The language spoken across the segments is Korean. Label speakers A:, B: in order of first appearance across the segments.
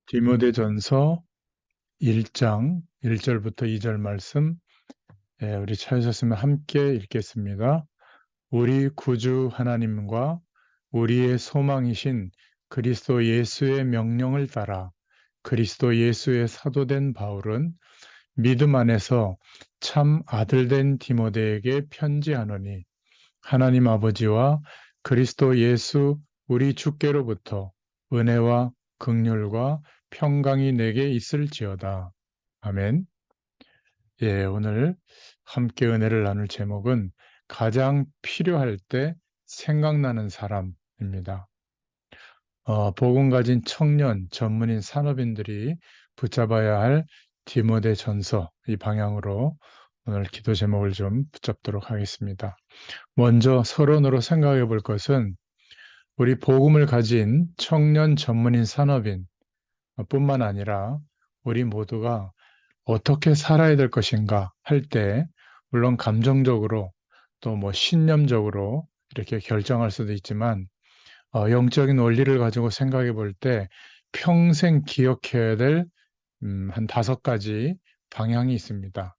A: 디모데전서 1장 1절부터 2절 말씀, 우리 찾으셨으면 함께 읽겠습니다. 우리 구주 하나님과 우리의 소망이신 그리스도 예수의 명령을 따라 그리스도 예수의 사도된 바울은 믿음 안에서 참 아들된 디모데에게 편지하노니, 하나님 아버지와 그리스도 예수 우리 주께로부터 은혜와 긍휼과 평강이 내게 있을지어다. 아멘. 오늘 함께 은혜를 나눌 제목은 가장 필요할 때 생각나는 사람입니다. 복음 가진 청년, 전문인, 산업인들이 붙잡아야 할 디모데 전서, 이 방향으로 오늘 기도 제목을 좀 붙잡도록 하겠습니다. 먼저 서론으로 생각해 볼 것은 우리 복음을 가진 청년, 전문인, 산업인 뿐만 아니라 우리 모두가 어떻게 살아야 될 것인가 할 때, 물론 감정적으로 또 신념적으로 이렇게 결정할 수도 있지만, 영적인 원리를 가지고 생각해 볼 때 평생 기억해야 될 한 5가지 방향이 있습니다.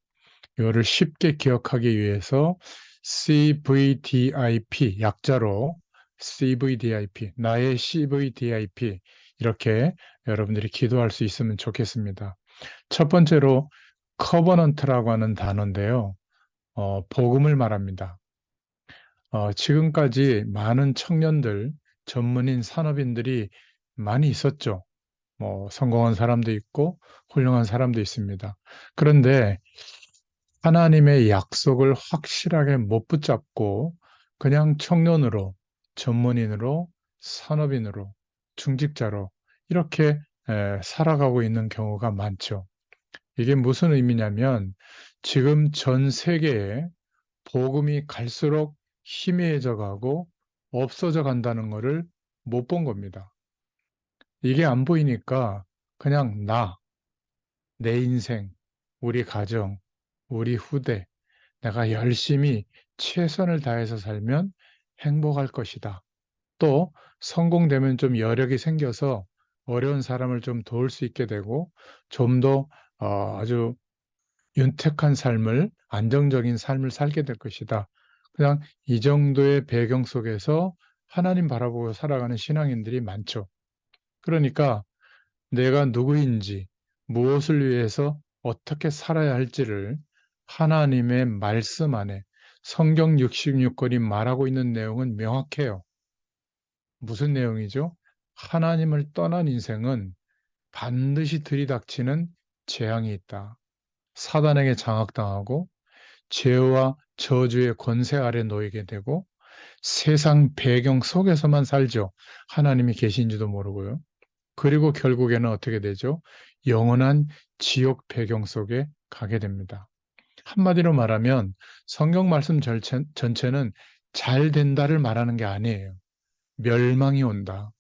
A: 이거를 쉽게 기억하기 위해서 CVDIP, 약자로 CVDIP, 나의 CVDIP, 이렇게 여러분들이 기도할 수 있으면 좋겠습니다. 첫 번째로 커버넌트라고 하는 단어인데요. 복음을 말합니다. 지금까지 많은 청년들, 전문인, 산업인들이 많이 있었죠. 성공한 사람도 있고 훌륭한 사람도 있습니다. 그런데 하나님의 약속을 확실하게 못 붙잡고 그냥 청년으로, 전문인으로, 산업인으로, 중직자로 이렇게 살아가고 있는 경우가 많죠. 이게 무슨 의미냐면, 지금 전 세계에 복음이 갈수록 희미해져 가고 없어져 간다는 것을 못 본 겁니다. 이게 안 보이니까 그냥 내 인생, 우리 가정, 우리 후대, 내가 열심히 최선을 다해서 살면 행복할 것이다. 또 성공되면 좀 여력이 생겨서 어려운 사람을 좀 도울 수 있게 되고, 좀 더 아주 윤택한 삶을, 안정적인 삶을 살게 될 것이다. 그냥 이 정도의 배경 속에서 하나님 바라보고 살아가는 신앙인들이 많죠. 그러니까 내가 누구인지, 무엇을 위해서 어떻게 살아야 할지를 하나님의 말씀 안에, 성경 66권이 말하고 있는 내용은 명확해요. 무슨 내용이죠? 하나님을 떠난 인생은 반드시 들이닥치는 재앙이 있다. 사단에게 장악당하고 죄와 저주의 권세 아래 놓이게 되고 세상 배경 속에서만 살죠. 하나님이 계신지도 모르고요. 그리고 결국에는 어떻게 되죠? 영원한 지옥 배경 속에 가게 됩니다. 한마디로 말하면 성경 말씀 전체는 잘 된다를 말하는 게 아니에요. 멸망이 온다.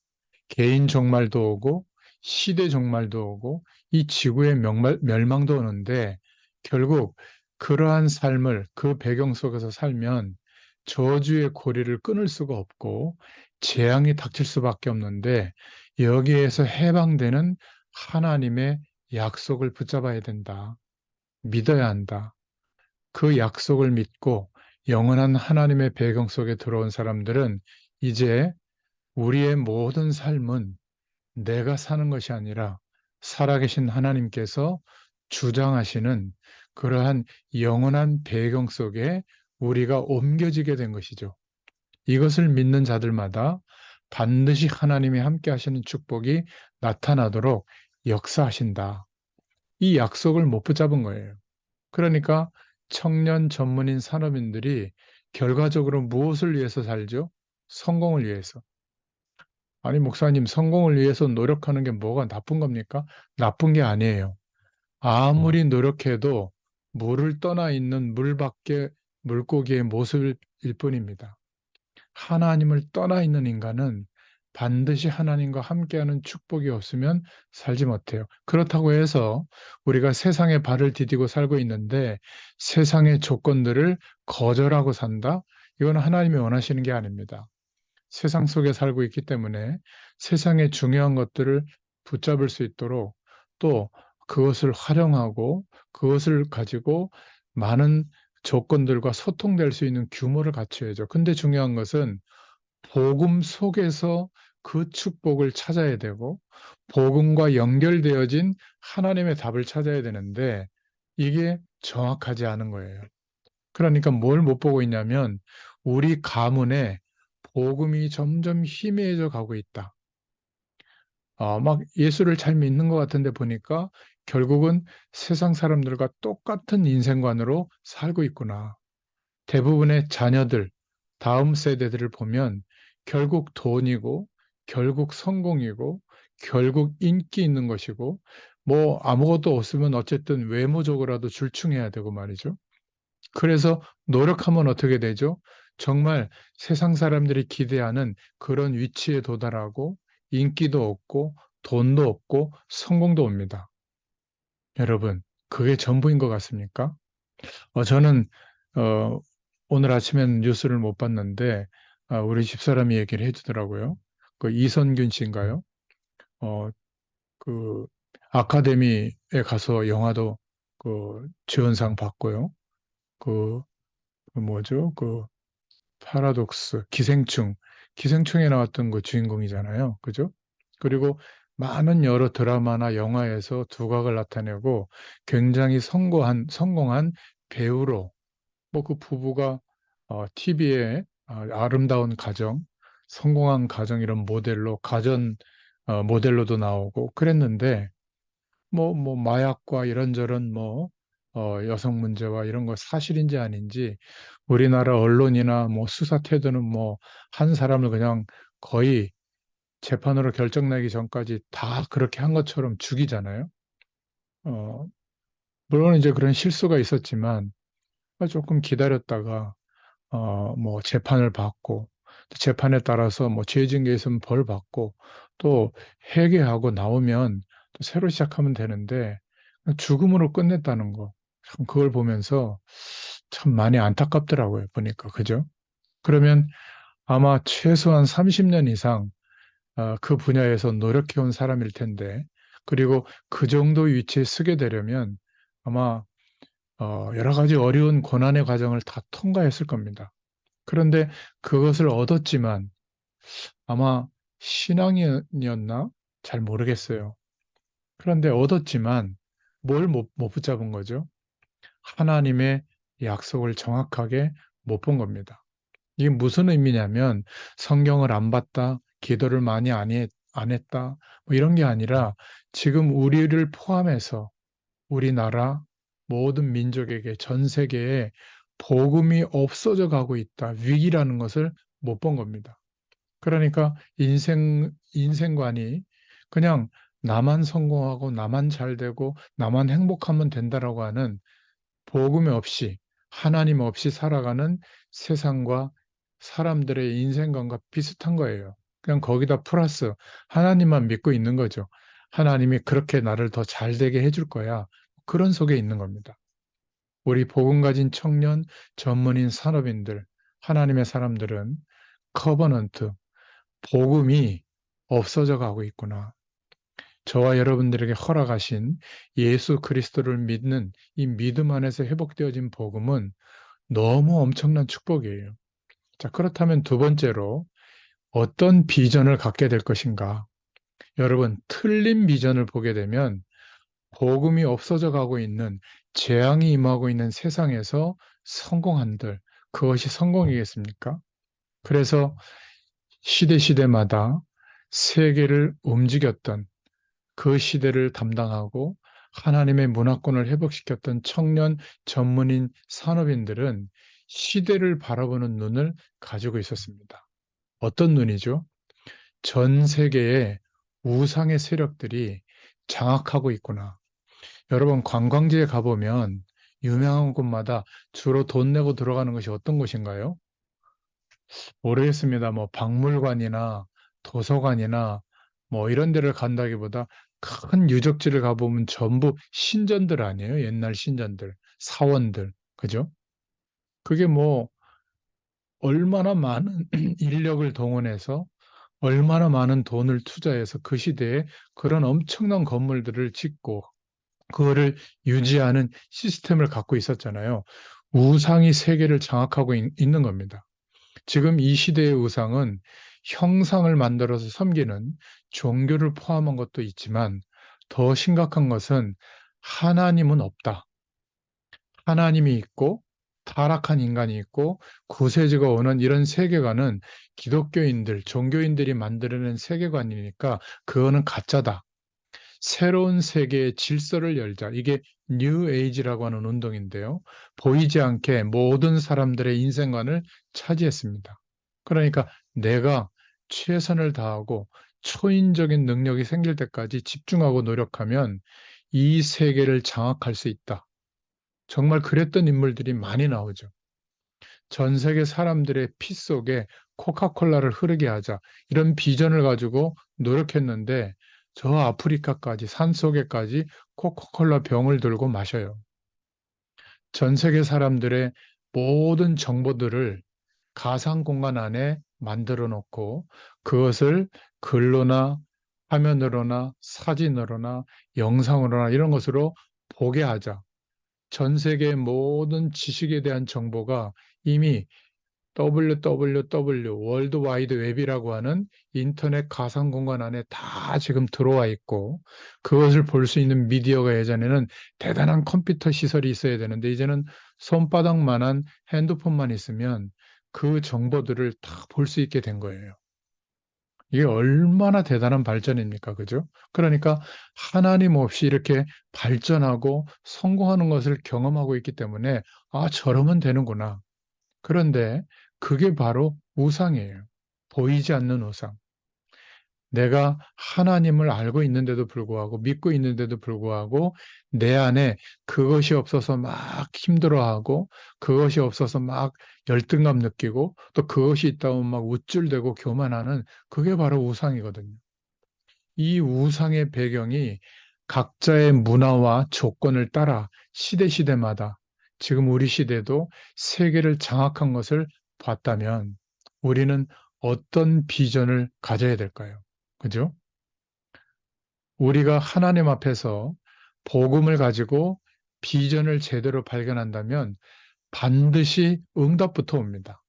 A: 개인 종말도 오고 시대 종말도 오고 이 지구의 멸망도 오는데, 결국 그러한 삶을 그 배경 속에서 살면 저주의 고리를 끊을 수가 없고 재앙이 닥칠 수밖에 없는데, 여기에서 해방되는 하나님의 약속을 붙잡아야 된다. 믿어야 한다. 그 약속을 믿고 영원한 하나님의 배경 속에 들어온 사람들은 이제 우리의 모든 삶은 내가 사는 것이 아니라 살아계신 하나님께서 주장하시는 그러한 영원한 배경 속에 우리가 옮겨지게 된 것이죠. 이것을 믿는 자들마다 반드시 하나님이 함께 하시는 축복이 나타나도록 역사하신다. 이 약속을 못 붙잡은 거예요. 그러니까 청년, 전문인, 산업인들이 결과적으로 무엇을 위해서 살죠? 성공을 위해서. 아니, 목사님, 성공을 위해서 노력하는 게 뭐가 나쁜 겁니까? 나쁜 게 아니에요. 아무리 노력해도 물을 떠나 있는 물고기의 모습일 뿐입니다. 하나님을 떠나 있는 인간은 반드시 하나님과 함께하는 축복이 없으면 살지 못해요. 그렇다고 해서 우리가 세상에 발을 디디고 살고 있는데 세상의 조건들을 거절하고 산다? 이건 하나님이 원하시는 게 아닙니다. 세상 속에 살고 있기 때문에 세상의 중요한 것들을 붙잡을 수 있도록 또 그것을 활용하고 그것을 가지고 많은 조건들과 소통될 수 있는 규모를 갖춰야죠. 근데 중요한 것은 복음 속에서 그 축복을 찾아야 되고 복음과 연결되어진 하나님의 답을 찾아야 되는데 이게 정확하지 않은 거예요. 그러니까 뭘 못 보고 있냐면 우리 가문에 복음이 점점 희미해져 가고 있다. 막 예수를 잘 믿는 것 같은데 보니까 결국은 세상 사람들과 똑같은 인생관으로 살고 있구나. 대부분의 자녀들, 다음 세대들을 보면 결국 돈이고, 결국 성공이고, 결국 인기 있는 것이고, 뭐 아무것도 없으면 어쨌든 외모적으로라도 출중해야 되고 말이죠. 그래서 노력하면 어떻게 되죠? 정말 세상 사람들이 기대하는 그런 위치에 도달하고 인기도 얻고 돈도 얻고 성공도 옵니다. 여러분, 그게 전부인 것 같습니까? 저는 어, 오늘 아침엔 뉴스를 못 봤는데 우리 집사람이 얘기를 해주더라고요. 그 이선균 씨인가요? 어, 그 아카데미에 가서 영화도 그 주연상 받고요. 그, 그 뭐죠? 그 파라독스, 기생충에 나왔던 그 주인공이잖아요. 그죠? 그리고 많은 여러 드라마나 영화에서 두각을 나타내고 굉장히 성공한 배우로 뭐 그 부부가 TV에 아름다운 가정, 성공한 가정 이런 모델로 가전 모델로도 나오고 그랬는데 뭐 마약과 이런저런 뭐 여성 문제와 이런 거 사실인지 아닌지 우리나라 언론이나 뭐 수사 태도는 뭐 한 사람을 그냥 거의 재판으로 결정나기 전까지 다 그렇게 한 것처럼 죽이잖아요. 어, 물론 이제 그런 실수가 있었지만 조금 기다렸다가 뭐 재판을 받고 또 재판에 따라서 뭐 죄진 게 있으면 벌 받고 또 회개하고 나오면 또 새로 시작하면 되는데 죽음으로 끝냈다는 거. 참 그걸 보면서 참 많이 안타깝더라고요. 보니까. 그죠? 그러면 아마 최소한 30년 이상 그 분야에서 노력해온 사람일 텐데 그리고 그 정도 위치에 서게 되려면 아마 여러 가지 어려운 고난의 과정을 다 통과했을 겁니다. 그런데 그것을 얻었지만 아마 신앙이었나? 잘 모르겠어요. 그런데 얻었지만 뭘 못 붙잡은 거죠? 하나님의 약속을 정확하게 못 본 겁니다. 이게 무슨 의미냐면 성경을 안 봤다, 기도를 많이 안 했다, 뭐 이런 게 아니라 지금 우리를 포함해서 우리나라 모든 민족에게 전 세계에 복음이 없어져 가고 있다. 위기라는 것을 못 본 겁니다. 그러니까 인생관이 그냥 나만 성공하고 나만 잘 되고 나만 행복하면 된다라고 하는 복음이 없이 하나님 없이 살아가는 세상과 사람들의 인생관과 비슷한 거예요. 그냥 거기다 플러스 하나님만 믿고 있는 거죠. 하나님이 그렇게 나를 더 잘 되게 해줄 거야. 그런 속에 있는 겁니다. 우리 복음 가진 청년, 전문인, 산업인들, 하나님의 사람들은 커버넌트, 복음이 없어져 가고 있구나. 저와 여러분들에게 허락하신 예수 그리스도를 믿는 이 믿음 안에서 회복되어진 복음은 너무 엄청난 축복이에요. 자, 그렇다면 두 번째로 어떤 비전을 갖게 될 것인가? 여러분, 틀린 비전을 보게 되면 복음이 없어져 가고 있는 재앙이 임하고 있는 세상에서 성공한들, 그것이 성공이겠습니까? 그래서 시대마다 세계를 움직였던 그 시대를 담당하고 하나님의 문화권을 회복시켰던 청년 전문인 산업인들은 시대를 바라보는 눈을 가지고 있었습니다. 어떤 눈이죠? 전 세계의 우상의 세력들이 장악하고 있구나. 여러분 관광지에 가보면 유명한 곳마다 주로 돈 내고 들어가는 것이 어떤 곳인가요? 모르겠습니다. 뭐 박물관이나 도서관이나 뭐 이런 데를 간다기보다 큰 유적지를 가보면 전부 신전들 아니에요? 옛날 신전들, 사원들. 그죠? 그게 뭐 얼마나 많은 인력을 동원해서 얼마나 많은 돈을 투자해서 그 시대에 그런 엄청난 건물들을 짓고 그거를 유지하는 시스템을 갖고 있었잖아요. 우상이 세계를 장악하고 있는 겁니다. 지금 이 시대의 우상은 형상을 만들어서 섬기는 종교를 포함한 것도 있지만 더 심각한 것은 하나님은 없다. 하나님이 있고 타락한 인간이 있고 구세주가 오는 이런 세계관은 기독교인들, 종교인들이 만들어낸 세계관이니까 그거는 가짜다. 새로운 세계의 질서를 열자. 이게 뉴 에이지라고 하는 운동인데요. 보이지 않게 모든 사람들의 인생관을 차지했습니다. 그러니까 내가 최선을 다하고 초인적인 능력이 생길 때까지 집중하고 노력하면 이 세계를 장악할 수 있다. 정말 그랬던 인물들이 많이 나오죠. 전 세계 사람들의 피 속에 코카콜라를 흐르게 하자. 이런 비전을 가지고 노력했는데 저 아프리카까지 산속에까지 코카콜라 병을 들고 마셔요. 전 세계 사람들의 모든 정보들을 가상 공간 안에 만들어 놓고 그것을 글로나 화면으로나 사진으로나 영상으로나 이런 것으로 보게 하자. 전 세계의 모든 지식에 대한 정보가 이미 WWW, 월드와이드 웹이라고 하는 인터넷 가상 공간 안에 다 지금 들어와 있고 그것을 볼 수 있는 미디어가 예전에는 대단한 컴퓨터 시설이 있어야 되는데 이제는 손바닥만한 핸드폰만 있으면 그 정보들을 다 볼 수 있게 된 거예요. 이게 얼마나 대단한 발전입니까? 그죠? 그러니까 하나님 없이 이렇게 발전하고 성공하는 것을 경험하고 있기 때문에 아, 저러면 되는구나. 그런데 그게 바로 우상이에요. 보이지 않는 우상. 내가 하나님을 알고 있는데도 불구하고 믿고 있는데도 불구하고 내 안에 그것이 없어서 막 힘들어하고 그것이 없어서 막 열등감 느끼고 또 그것이 있다면 막 우쭐대고 교만하는 그게 바로 우상이거든요. 이 우상의 배경이 각자의 문화와 조건을 따라 시대마다 지금 우리 시대도 세계를 장악한 것을 봤다면 우리는 어떤 비전을 가져야 될까요? 그죠? 우리가 하나님 앞에서 복음을 가지고 비전을 제대로 발견한다면 반드시 응답부터 옵니다.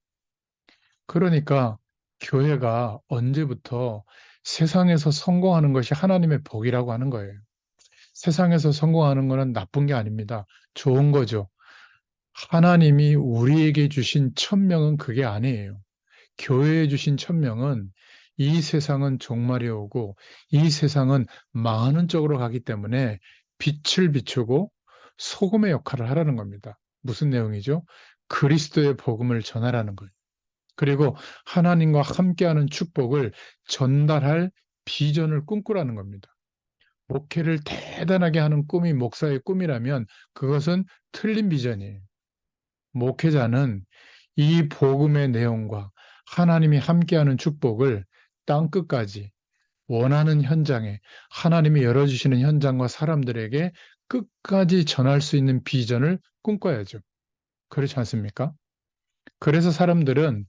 A: 그러니까 교회가 언제부터 세상에서 성공하는 것이 하나님의 복이라고 하는 거예요. 세상에서 성공하는 것은 나쁜 게 아닙니다. 좋은 거죠. 하나님이 우리에게 주신 천명은 그게 아니에요. 교회에 주신 천명은 이 세상은 종말이 오고 이 세상은 망하는 쪽으로 가기 때문에 빛을 비추고 소금의 역할을 하라는 겁니다. 무슨 내용이죠? 그리스도의 복음을 전하라는 거예요. 그리고 하나님과 함께하는 축복을 전달할 비전을 꿈꾸라는 겁니다. 목회를 대단하게 하는 꿈이 목사의 꿈이라면 그것은 틀린 비전이에요. 목회자는 이 복음의 내용과 하나님이 함께하는 축복을 땅끝까지 원하는 현장에 하나님이 열어주시는 현장과 사람들에게 끝까지 전할 수 있는 비전을 꿈꿔야죠. 그렇지 않습니까? 그래서 사람들은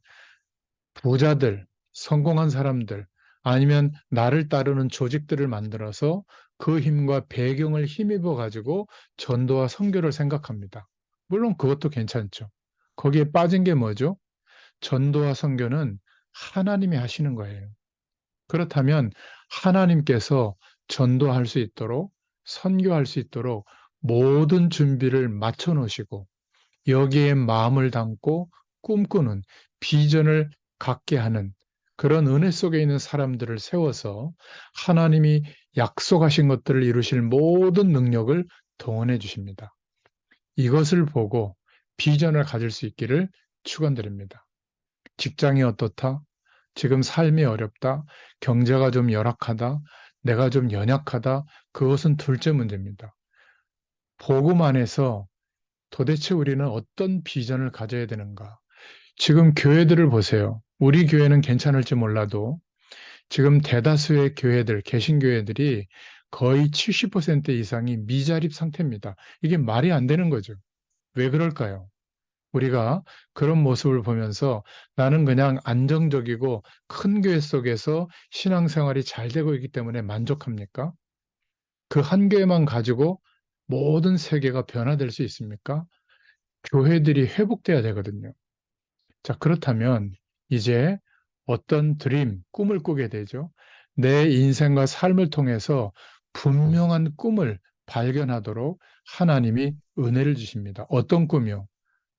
A: 부자들, 성공한 사람들, 아니면 나를 따르는 조직들을 만들어서 그 힘과 배경을 힘입어 가지고 전도와 선교를 생각합니다. 물론 그것도 괜찮죠. 거기에 빠진 게 뭐죠? 전도와 선교는 하나님이 하시는 거예요. 그렇다면 하나님께서 전도할 수 있도록 선교할 수 있도록 모든 준비를 맞춰 놓으시고 여기에 마음을 담고 꿈꾸는 비전을 갖게 하는 그런 은혜 속에 있는 사람들을 세워서 하나님이 약속하신 것들을 이루실 모든 능력을 동원해 주십니다. 이것을 보고 비전을 가질 수 있기를 축원드립니다. 직장이 어떻다? 지금 삶이 어렵다? 경제가 좀 열악하다? 내가 좀 연약하다? 그것은 둘째 문제입니다. 복음 안에서 도대체 우리는 어떤 비전을 가져야 되는가? 지금 교회들을 보세요. 우리 교회는 괜찮을지 몰라도 지금 대다수의 교회들, 개신교회들이 거의 70% 이상이 미자립 상태입니다. 이게 말이 안 되는 거죠. 왜 그럴까요? 우리가 그런 모습을 보면서 나는 그냥 안정적이고 큰 교회 속에서 신앙생활이 잘 되고 있기 때문에 만족합니까? 그 한 교회만 가지고 모든 세계가 변화될 수 있습니까? 교회들이 회복돼야 되거든요. 자, 그렇다면 이제 어떤 꿈을 꾸게 되죠. 내 인생과 삶을 통해서 분명한 꿈을 발견하도록 하나님이 은혜를 주십니다. 어떤 꿈이요?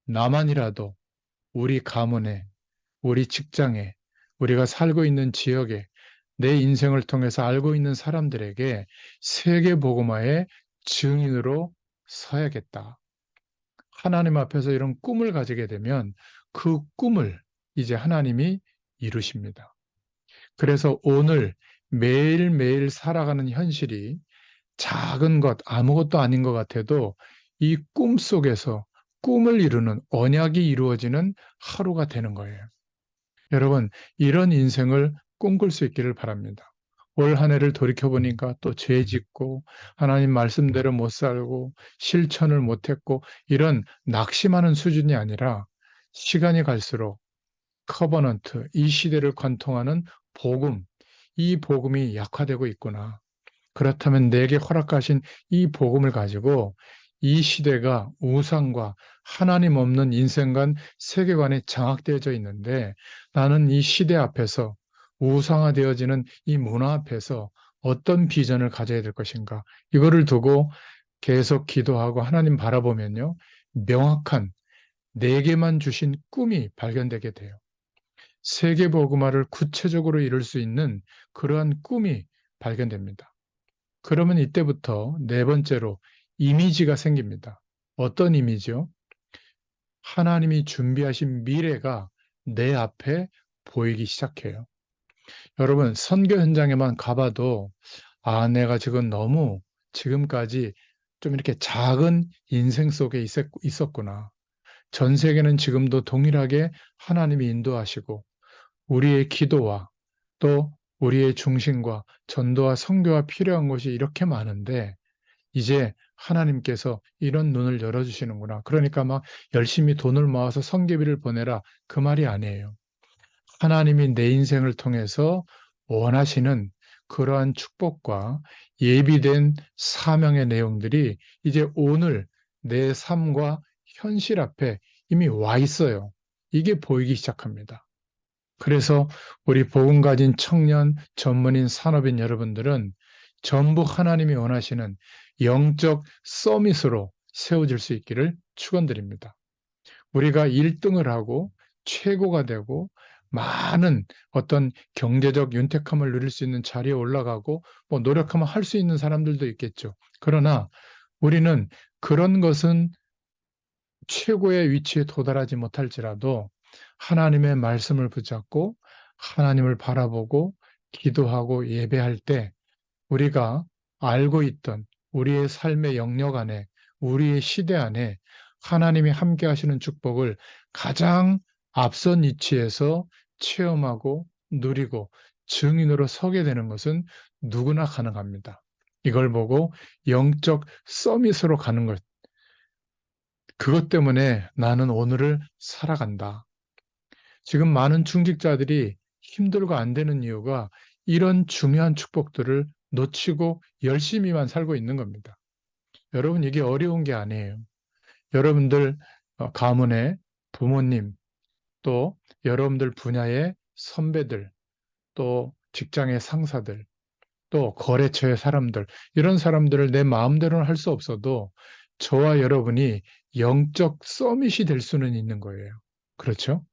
A: 나만이라도 우리 가문에, 우리 직장에, 우리가 살고 있는 지역에, 내 인생을 통해서 알고 있는 사람들에게 세계 복음화의 증인으로 서야겠다. 하나님 앞에서 이런 꿈을 가지게 되면 그 꿈을 이제 하나님이 이루십니다. 그래서 오늘 매일매일 살아가는 현실이 작은 것, 아무것도 아닌 것 같아도 이 꿈 속에서 꿈을 이루는 언약이 이루어지는 하루가 되는 거예요. 여러분, 이런 인생을 꿈꿀 수 있기를 바랍니다. 올 한 해를 돌이켜보니까 또 죄 짓고 하나님 말씀대로 못 살고 실천을 못했고 이런 낙심하는 수준이 아니라 시간이 갈수록 커버넌트, 이 시대를 관통하는 복음, 이 복음이 약화되고 있구나. 그렇다면 내게 허락하신 이 복음을 가지고 이 시대가 우상과 하나님 없는 인생 세계관에 장악되어져 있는데 나는 이 시대 앞에서 우상화되어지는 이 문화 앞에서 어떤 비전을 가져야 될 것인가. 이거를 두고 계속 기도하고 하나님 바라보면요. 명확한 내게만 주신 꿈이 발견되게 돼요. 세계복음화를 구체적으로 이룰 수 있는 그러한 꿈이 발견됩니다. 그러면 이때부터 네 번째로 이미지가 생깁니다. 어떤 이미지요? 하나님이 준비하신 미래가 내 앞에 보이기 시작해요. 여러분, 선교 현장에만 가봐도 내가 지금 너무 지금까지 좀 이렇게 작은 인생 속에 있었구나. 전 세계는 지금도 동일하게 하나님이 인도하시고 우리의 기도와 또 우리의 중심과 전도와 선교가 필요한 것이 이렇게 많은데 이제 하나님께서 이런 눈을 열어주시는구나. 그러니까 막 열심히 돈을 모아서 선교비를 보내라. 그 말이 아니에요. 하나님이 내 인생을 통해서 원하시는 그러한 축복과 예비된 사명의 내용들이 이제 오늘 내 삶과 현실 앞에 이미 와 있어요. 이게 보이기 시작합니다. 그래서 우리 복음 가진 청년, 전문인, 산업인 여러분들은 전부 하나님이 원하시는 영적 서밋으로 세워질 수 있기를 축원드립니다. 우리가 1등을 하고 최고가 되고 많은 어떤 경제적 윤택함을 누릴 수 있는 자리에 올라가고 뭐 노력하면 할 수 있는 사람들도 있겠죠. 그러나 우리는 그런 것은 최고의 위치에 도달하지 못할지라도 하나님의 말씀을 붙잡고 하나님을 바라보고 기도하고 예배할 때 우리가 알고 있던 우리의 삶의 영역 안에 우리의 시대 안에 하나님이 함께 하시는 축복을 가장 앞선 위치에서 체험하고 누리고 증인으로 서게 되는 것은 누구나 가능합니다. 이걸 보고 영적 서밋으로 가는 것, 그것 때문에 나는 오늘을 살아간다. 지금 많은 중직자들이 힘들고 안 되는 이유가 이런 중요한 축복들을 놓치고 열심히만 살고 있는 겁니다. 여러분, 이게 어려운 게 아니에요. 여러분들 가문의 부모님, 또 여러분들 분야의 선배들, 또 직장의 상사들, 또 거래처의 사람들, 이런 사람들을 내 마음대로는 할 수 없어도 저와 여러분이 영적 서밋이 될 수는 있는 거예요. 그렇죠?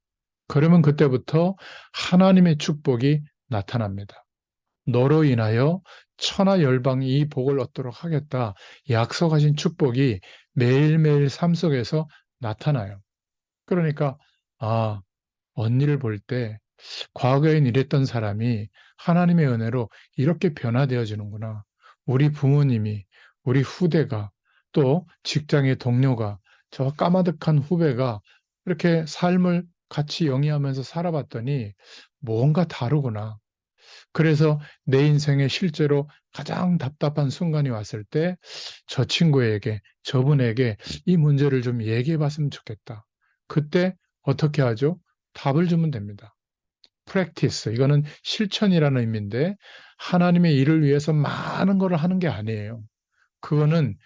A: 그러면 그때부터 하나님의 축복이 나타납니다. 너로 인하여 천하 열방이 이 복을 얻도록 하겠다. 약속하신 축복이 매일매일 삶 속에서 나타나요. 그러니까 아, 언니를 볼 때 과거엔 이랬던 사람이 하나님의 은혜로 이렇게 변화되어지는구나. 우리 부모님이, 우리 후대가, 또 직장의 동료가, 저 까마득한 후배가 이렇게 삶을 같이 영위하면서 살아봤더니 뭔가 다르구나. 그래서 내 인생에 실제로 가장 답답한 순간이 왔을 때 저 친구에게, 저분에게 이 문제를 좀 얘기해 봤으면 좋겠다. 그때 어떻게 하죠? 답을 주면 됩니다. practice. 이거는 실천이라는 의미인데 하나님의 일을 위해서 많은 것을 하는 게 아니에요. 그거는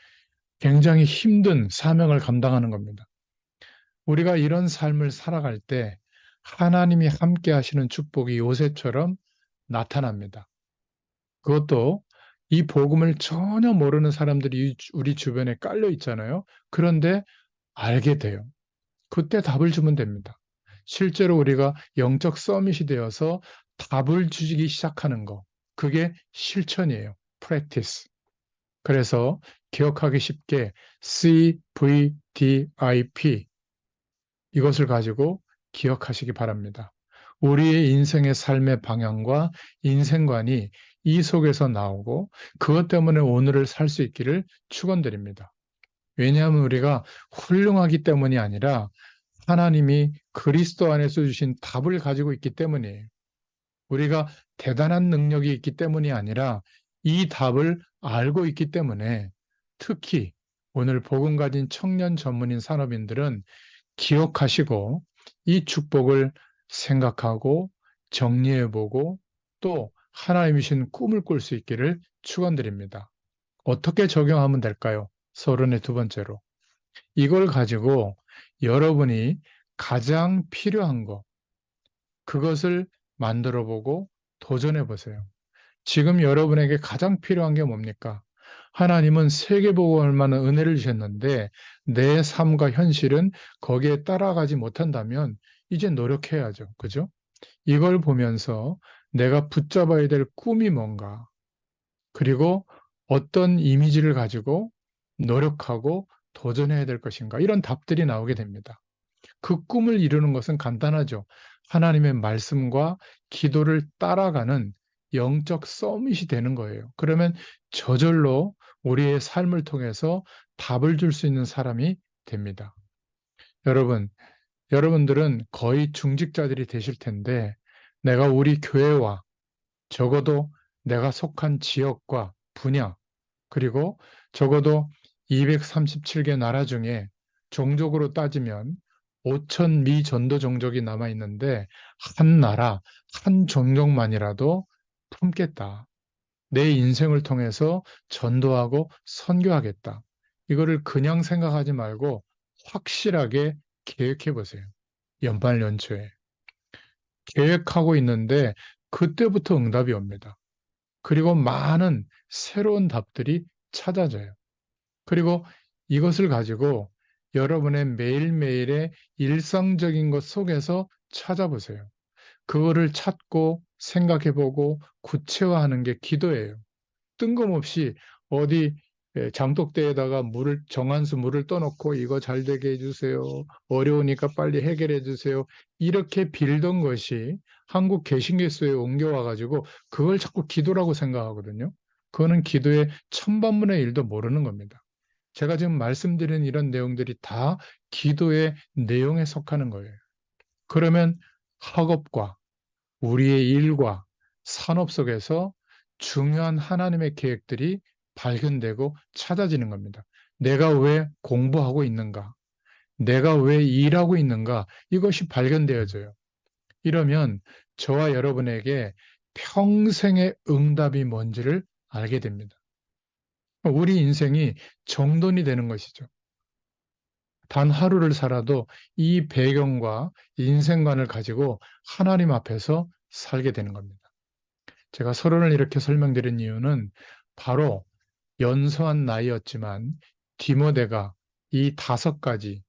A: 굉장히 힘든 사명을 감당하는 겁니다. 우리가 이런 삶을 살아갈 때 하나님이 함께 하시는 축복이 요셉처럼 나타납니다. 그것도 이 복음을 전혀 모르는 사람들이 우리 주변에 깔려 있잖아요. 그런데 알게 돼요. 그때 답을 주면 됩니다. 실제로 우리가 영적 서밋이 되어서 답을 주기 시작하는 거. 그게 실천이에요. practice. 그래서 기억하기 쉽게 CVDIP 이것을 가지고 기억하시기 바랍니다. 우리의 인생의 삶의 방향과 인생관이 이 속에서 나오고 그것 때문에 오늘을 살 수 있기를 축원드립니다. 왜냐하면 우리가 훌륭하기 때문이 아니라 하나님이 그리스도 안에서 주신 답을 가지고 있기 때문이에요. 우리가 대단한 능력이 있기 때문이 아니라 이 답을 알고 있기 때문에 특히 오늘 복음 가진 청년 전문인 산업인들은 기억하시고 이 축복을 생각하고 정리해보고 또 하나님이 주신 꿈을 꿀 수 있기를 축원드립니다. 어떻게 적용하면 될까요? 서론의 두 번째로. 이걸 가지고 여러분이 가장 필요한 것, 그것을 만들어 보고 도전해 보세요. 지금 여러분에게 가장 필요한 게 뭡니까? 하나님은 세계보고 얼마나 은혜를 주셨는데 내 삶과 현실은 거기에 따라가지 못한다면 이제 노력해야죠. 그죠? 이걸 보면서 내가 붙잡아야 될 꿈이 뭔가, 그리고 어떤 이미지를 가지고 노력하고 도전해야 될 것인가, 이런 답들이 나오게 됩니다. 그 꿈을 이루는 것은 간단하죠. 하나님의 말씀과 기도를 따라가는 영적 서밋이 되는 거예요. 그러면 저절로 우리의 삶을 통해서 답을 줄 수 있는 사람이 됩니다. 여러분, 여러분들은 거의 중직자들이 되실 텐데 내가 우리 교회와 적어도 내가 속한 지역과 분야, 그리고 적어도 237개 나라 중에 종족으로 따지면 5천 미 전도 종족이 남아 있는데 한 나라, 한 종족만이라도 품겠다. 내 인생을 통해서 전도하고 선교하겠다. 이거를 그냥 생각하지 말고 확실하게 계획해 보세요. 연말 연초에. 계획하고 있는데 그때부터 응답이 옵니다. 그리고 많은 새로운 답들이 찾아져요. 그리고 이것을 가지고 여러분의 매일매일의 일상적인 것 속에서 찾아보세요. 그거를 찾고 생각해보고 구체화하는 게 기도예요. 뜬금없이 어디 장독대에다가 물을 정한수 물을 떠놓고 이거 잘 되게 해주세요. 어려우니까 빨리 해결해 주세요. 이렇게 빌던 것이 한국 개신교소에 옮겨와 가지고 그걸 자꾸 기도라고 생각하거든요. 그거는 기도의 천반문의 일도 모르는 겁니다. 제가 지금 말씀드린 이런 내용들이 다 기도의 내용에 속하는 거예요. 그러면 학업과 우리의 일과 산업 속에서 중요한 하나님의 계획들이 발견되고 찾아지는 겁니다. 내가 왜 공부하고 있는가? 내가 왜 일하고 있는가? 이것이 발견되어져요. 이러면 저와 여러분에게 평생의 응답이 뭔지를 알게 됩니다. 우리 인생이 정돈이 되는 것이죠. 단 하루를 살아도 이 배경과 인생관을 가지고 하나님 앞에서 살게 되는 겁니다. 제가 서론을 이렇게 설명드린 이유는 바로 연소한 나이였지만 디모데가 이 5가지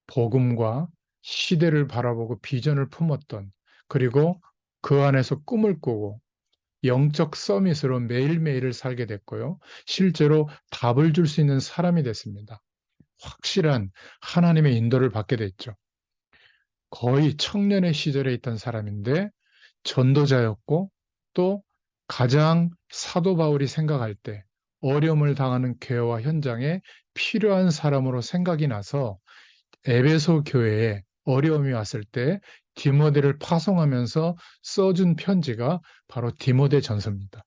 A: 복음과 시대를 바라보고 비전을 품었던, 그리고 그 안에서 꿈을 꾸고 영적 서밋으로 매일매일을 살게 됐고요. 실제로 답을 줄 수 있는 사람이 됐습니다. 확실한 하나님의 인도를 받게 됐죠. 거의 청년의 시절에 있던 사람인데 전도자였고 또 가장 사도 바울이 생각할 때 어려움을 당하는 교회와 현장에 필요한 사람으로 생각이 나서 에베소 교회에 어려움이 왔을 때 디모데를 파송하면서 써준 편지가 바로 디모데 전서입니다.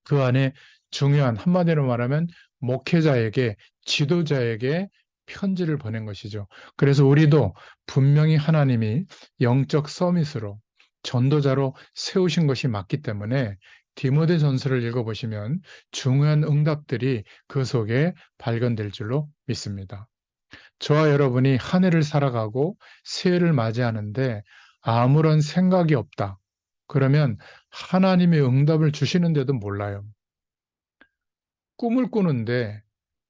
A: 그 안에 중요한, 한마디로 말하면 목회자에게, 지도자에게 편지를 보낸 것이죠. 그래서 우리도 분명히 하나님이 영적 서밋으로 전도자로 세우신 것이 맞기 때문에 디모데전서를 읽어보시면 중요한 응답들이 그 속에 발견될 줄로 믿습니다. 저와 여러분이 한 해를 살아가고 새해를 맞이하는데 아무런 생각이 없다. 그러면 하나님의 응답을 주시는데도 몰라요. 꿈을 꾸는데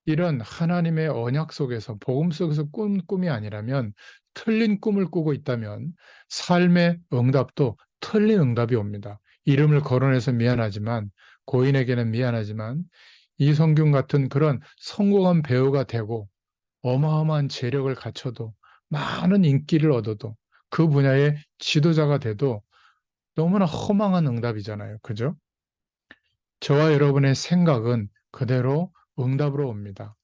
A: 이런 하나님의 언약 속에서 복음 속에서 꾼 꿈이 아니라면 틀린 꿈을 꾸고 있다면 삶의 응답도 틀린 응답이 옵니다. 이름을 거론해서 미안하지만 고인에게는 미안하지만 이성균 같은 그런 성공한 배우가 되고 어마어마한 재력을 갖춰도 많은 인기를 얻어도 그 분야의 지도자가 돼도 너무나 허망한 응답이잖아요. 그죠? 저와 여러분의 생각은 그대로 응답으로 옵니다.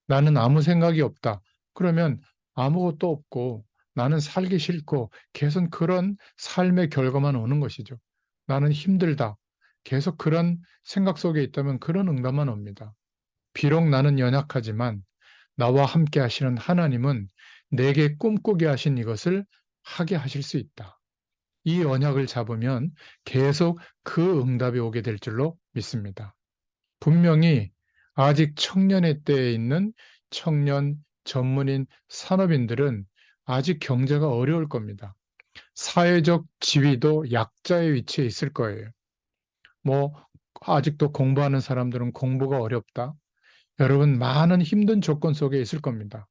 A: 나는 아무 생각이 없다. 그러면 아무것도 없고 나는 살기 싫고 계속 그런 삶의 결과만 오는 것이죠. 나는 힘들다. 계속 그런 생각 속에 있다면 그런 응답만 옵니다. 비록 나는 연약하지만 나와 함께 하시는 하나님은 내게 꿈꾸게 하신 이것을 하게 하실 수 있다. 이 언약을 잡으면 계속 그 응답이 오게 될 줄로 믿습니다. 분명히 아직 청년의 때에 있는 청년, 전문인, 산업인들은 아직 경제가 어려울 겁니다. 사회적 지위도 약자의 위치에 있을 거예요. 뭐, 아직도 공부하는 사람들은 공부가 어렵다. 여러분, 많은 힘든 조건 속에 있을 겁니다.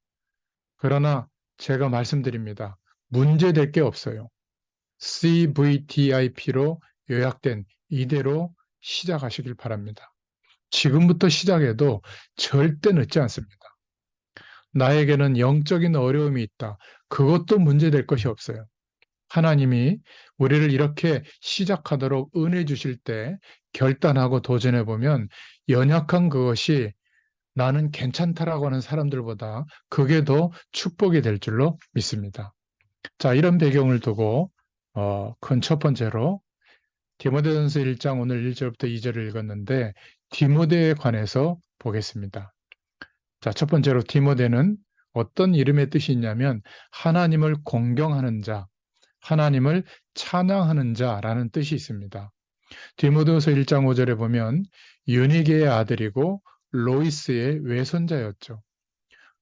A: 그러나 제가 말씀드립니다. 문제될 게 없어요. CVDIP로 요약된 이대로 시작하시길 바랍니다. 지금부터 시작해도 절대 늦지 않습니다. 나에게는 영적인 어려움이 있다. 그것도 문제될 것이 없어요. 하나님이 우리를 이렇게 시작하도록 은혜 주실 때 결단하고 도전해 보면 연약한 그것이 나는 괜찮다라고 하는 사람들보다 그게 더 축복이 될 줄로 믿습니다. 자, 이런 배경을 두고 큰 첫 번째로 디모데전서 1장 오늘 1절부터 2절을 읽었는데 디모데에 관해서 보겠습니다. 자, 첫 번째로 디모데는 어떤 이름의 뜻이 있냐면 하나님을 공경하는 자, 하나님을 찬양하는 자라는 뜻이 있습니다. 디모데후서 1장 5절에 보면 유니게의 아들이고 로이스의 외손자였죠.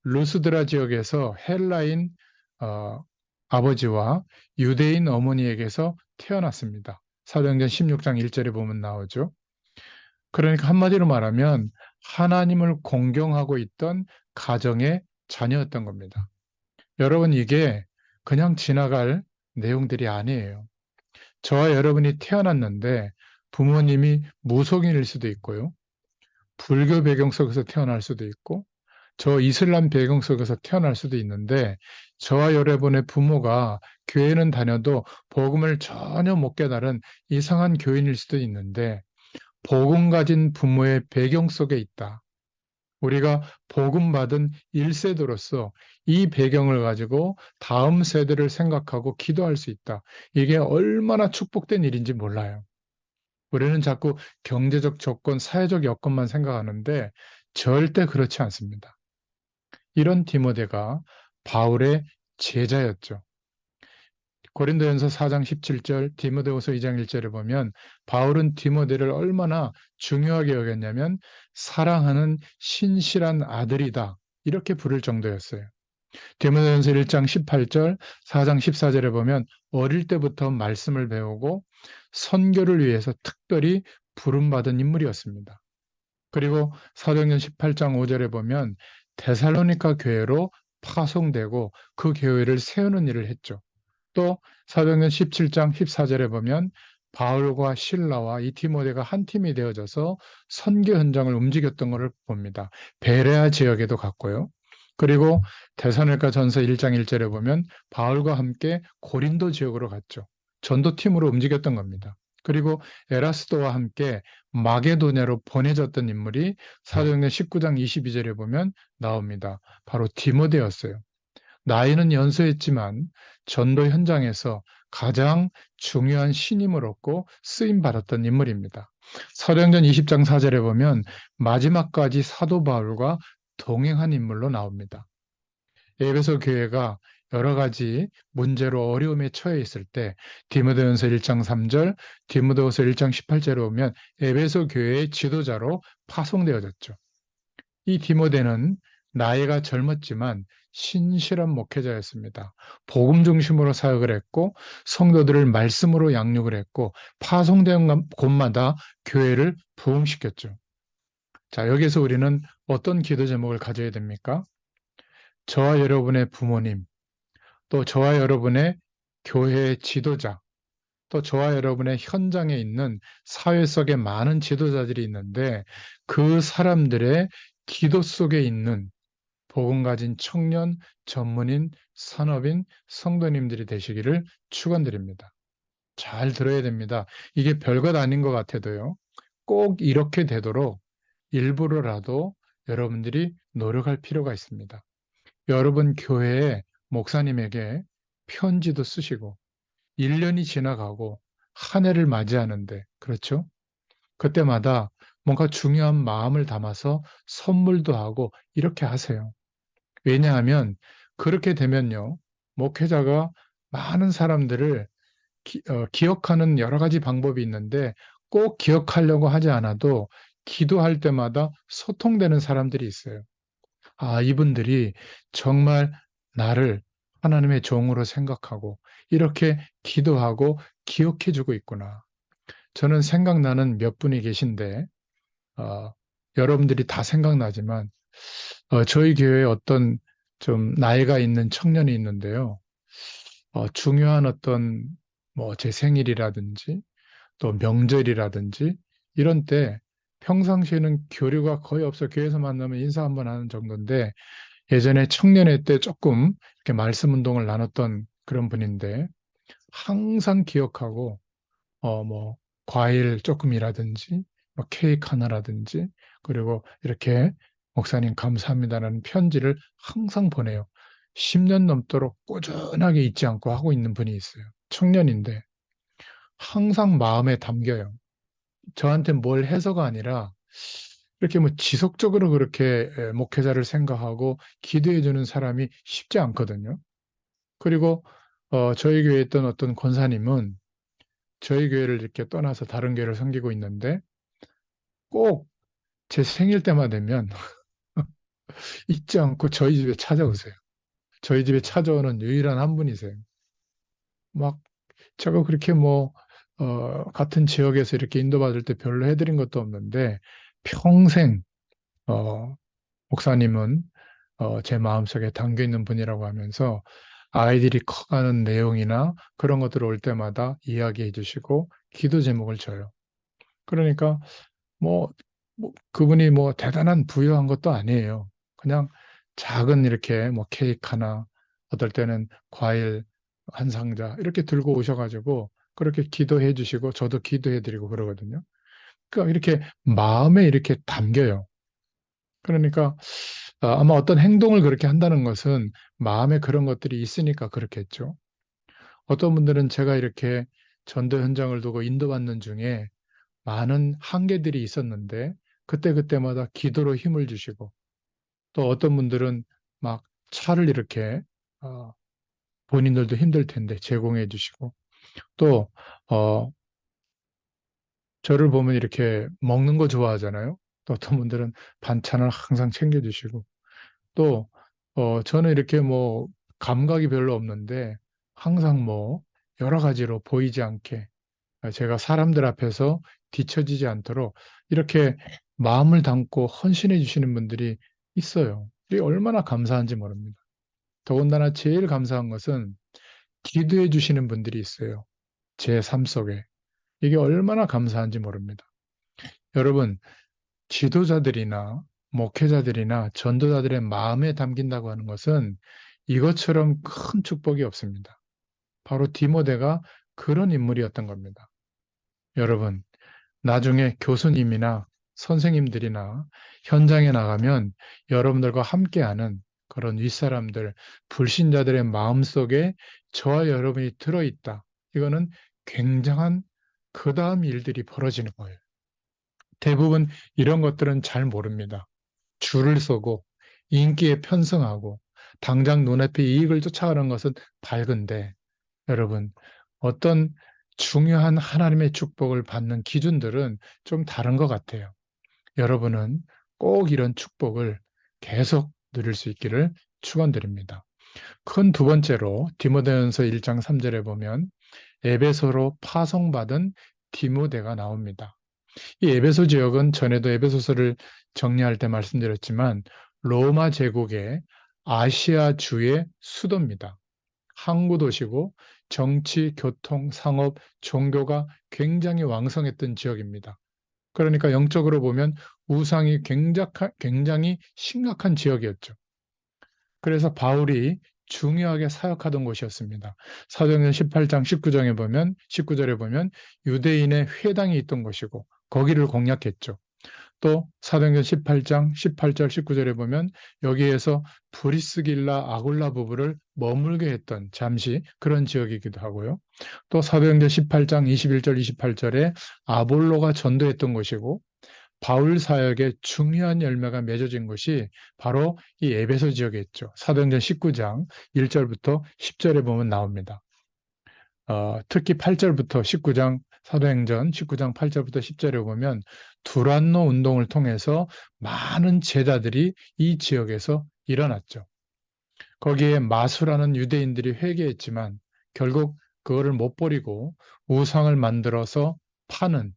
A: 루스드라 지역에서 헬라인 어, 아버지와 유대인 어머니에게서 태어났습니다. 사도행전 16장 1절에 보면 나오죠. 그러니까 한마디로 말하면 하나님을 공경하고 있던 가정의 자녀였던 겁니다. 여러분, 이게 그냥 지나갈 내용들이 아니에요. 저와 여러분이 태어났는데 부모님이 무속인일 수도 있고요. 불교 배경 속에서 태어날 수도 있고 저 이슬람 배경 속에서 태어날 수도 있는데 저와 여러분의 부모가 교회는 다녀도 복음을 전혀 못 깨달은 이상한 교인일 수도 있는데 복음 가진 부모의 배경 속에 있다. 우리가 복음 받은 1세대로서 이 배경을 가지고 다음 세대를 생각하고 기도할 수 있다. 이게 얼마나 축복된 일인지 몰라요. 우리는 자꾸 경제적 조건, 사회적 여건만 생각하는데 절대 그렇지 않습니다. 이런 디모데가 바울의 제자였죠. 고린도전서 4장 17절, 디모데후서 2장 1절에 보면 바울은 디모데를 얼마나 중요하게 여겼냐면 사랑하는 신실한 아들이다. 이렇게 부를 정도였어요. 디모데전서 1장 18절, 4장 14절에 보면 어릴 때부터 말씀을 배우고 선교를 위해서 특별히 부름받은 인물이었습니다. 그리고 사도행전 18장 5절에 보면 데살로니가 교회로 파송되고 그 교회를 세우는 일을 했죠. 또 사도행전 17장 14절에 보면 바울과 실라와 이 디모데가 한 팀이 되어져서 선교 현장을 움직였던 것을 봅니다. 베레아 지역에도 갔고요. 그리고 데살로니가 전서 1장 1절에 보면 바울과 함께 고린도 지역으로 갔죠. 전도팀으로 움직였던 겁니다. 그리고 에라스도와 함께 마게도냐로 보내졌던 인물이 사도행전 19장 22절에 보면 나옵니다. 바로 디모데였어요. 나이는 연소했지만 전도 현장에서 가장 중요한 신임을 얻고 쓰임 받았던 인물입니다. 사도행전 20장 4절에 보면 마지막까지 사도 바울과 동행한 인물로 나옵니다. 에베소 교회가 여러 가지 문제로 어려움에 처해 있을 때 디모데전서 1장 3절, 디모데후서 1장 18절에 보면 에베소 교회의 지도자로 파송되어졌죠. 이 디모데는 나이가 젊었지만 신실한 목회자였습니다. 복음 중심으로 사역을 했고 성도들을 말씀으로 양육을 했고 파송된 곳마다 교회를 부흥시켰죠. 자, 여기서 우리는 어떤 기도 제목을 가져야 됩니까? 저와 여러분의 부모님, 또 저와 여러분의 교회의 지도자, 또 저와 여러분의 현장에 있는 사회 속에 많은 지도자들이 있는데 그 사람들의 기도 속에 있는 복음 가진 청년, 전문인, 산업인, 성도님들이 되시기를 축원드립니다. 잘 들어야 됩니다. 이게 별것 아닌 것 같아도요. 꼭 이렇게 되도록 일부러라도 여러분들이 노력할 필요가 있습니다. 여러분 교회의 목사님에게 편지도 쓰시고 1년이 지나가고 한 해를 맞이하는데 그렇죠? 그때마다 뭔가 중요한 마음을 담아서 선물도 하고 이렇게 하세요. 왜냐하면 그렇게 되면요. 목회자가 많은 사람들을 기억하는 여러 가지 방법이 있는데 꼭 기억하려고 하지 않아도 기도할 때마다 소통되는 사람들이 있어요. 아, 이분들이 정말 나를 하나님의 종으로 생각하고 이렇게 기도하고 기억해 주고 있구나. 저는 생각나는 몇 분이 계신데, 어, 여러분들이 다 생각나지만, 저희 교회에 어떤 좀 나이가 있는 청년이 있는데요. 중요한 어떤 뭐 제 생일이라든지 또 명절이라든지 이런 때 평상시에는 교류가 거의 없어 교회에서 만나면 인사 한번 하는 정도인데 예전에 청년회 때 조금 이렇게 말씀 운동을 나눴던 그런 분인데 항상 기억하고 뭐 과일 조금이라든지 뭐 케이크 하나라든지 그리고 이렇게 목사님 감사합니다라는 편지를 항상 보내요. 10년 넘도록 꾸준하게 잊지 않고 하고 있는 분이 있어요. 청년인데 항상 마음에 담겨요. 저한테 뭘 해서가 아니라 이렇게 뭐 지속적으로 그렇게 목회자를 생각하고 기도해 주는 사람이 쉽지 않거든요. 그리고 저희 교회에 있던 어떤 권사님은 저희 교회를 이렇게 떠나서 다른 교회를 섬기고 있는데 꼭 제 생일 때만 되면 잊지 않고 저희 집에 찾아오세요. 저희 집에 찾아오는 유일한 한 분이세요. 막 제가 그렇게 뭐 같은 지역에서 이렇게 인도받을 때 별로 해드린 것도 없는데 평생 어, 목사님은 제 마음속에 담겨 있는 분이라고 하면서 아이들이 커가는 내용이나 그런 것들 올 때마다 이야기해 주시고 기도 제목을 줘요. 그러니까 뭐, 그분이 뭐 대단한 부유한 것도 아니에요. 그냥 작은 이렇게 뭐 케이크 하나, 어떨 때는 과일 한 상자 이렇게 들고 오셔가지고 그렇게 기도해 주시고 저도 기도해 드리고 그러거든요. 그러니까 이렇게 마음에 이렇게 담겨요. 그러니까 아마 어떤 행동을 그렇게 한다는 것은 마음에 그런 것들이 있으니까 그렇겠죠. 어떤 분들은 제가 이렇게 전도 현장을 두고 인도받는 중에 많은 한계들이 있었는데 그때그때마다 기도로 힘을 주시고 또 어떤 분들은 막 차를 이렇게 어, 본인들도 힘들 텐데 제공해 주시고 또 어, 저를 보면 이렇게 먹는 거 좋아하잖아요. 또 어떤 분들은 반찬을 항상 챙겨 주시고 또 저는 이렇게 뭐 감각이 별로 없는데 항상 뭐 여러 가지로 보이지 않게 제가 사람들 앞에서 뒤처지지 않도록 이렇게 마음을 담고 헌신해 주시는 분들이 있어요. 이게 얼마나 감사한지 모릅니다. 더군다나 제일 감사한 것은 기도해 주시는 분들이 있어요. 제 삶 속에. 이게 얼마나 감사한지 모릅니다. 여러분, 지도자들이나 목회자들이나 전도자들의 마음에 담긴다고 하는 것은 이것처럼 큰 축복이 없습니다. 바로 디모데가 그런 인물이었던 겁니다. 여러분, 나중에 교수님이나 선생님들이나 현장에 나가면 여러분들과 함께하는 그런 윗사람들, 불신자들의 마음속에 저와 여러분이 들어있다. 이거는 굉장한 그 다음 일들이 벌어지는 거예요. 대부분 이런 것들은 잘 모릅니다. 줄을 서고 인기에 편승하고 당장 눈앞의 이익을 쫓아가는 것은 밝은데 여러분, 어떤 중요한 하나님의 축복을 받는 기준들은 좀 다른 것 같아요. 여러분은 꼭 이런 축복을 계속 누릴 수 있기를 축원드립니다. 큰 두 번째로 디모데전서 1장 3절에 보면 에베소로 파송받은 디모데가 나옵니다. 이 에베소 지역은 전에도 에베소서를 정리할 때 말씀드렸지만 로마 제국의 아시아주의 수도입니다. 항구 도시고 정치, 교통, 상업, 종교가 굉장히 왕성했던 지역입니다. 그러니까 영적으로 보면 우상이 굉장히 심각한 지역이었죠. 그래서 바울이 중요하게 사역하던 곳이었습니다. 사도행전 18장 19절에 보면 유대인의 회당이 있던 곳이고 거기를 공략했죠. 또 사도행전 18장 18절 19절에 보면 여기에서 브리스길라 아굴라 부부를 머물게 했던 잠시 그런 지역이기도 하고요. 또 사도행전 18장 21절 28절에 아볼로가 전도했던 곳이고 바울 사역의 중요한 열매가 맺어진 곳이 바로 이 에베소 지역에 있죠. 사도행전 19장 1절부터 10절에 보면 나옵니다. 특히 8절부터 19장 사도행전 19장 8절부터 10절에 보면 두란노 운동을 통해서 많은 제자들이 이 지역에서 일어났죠. 거기에 마수라는 유대인들이 회개했지만 결국 그거를 못 버리고 우상을 만들어서 파는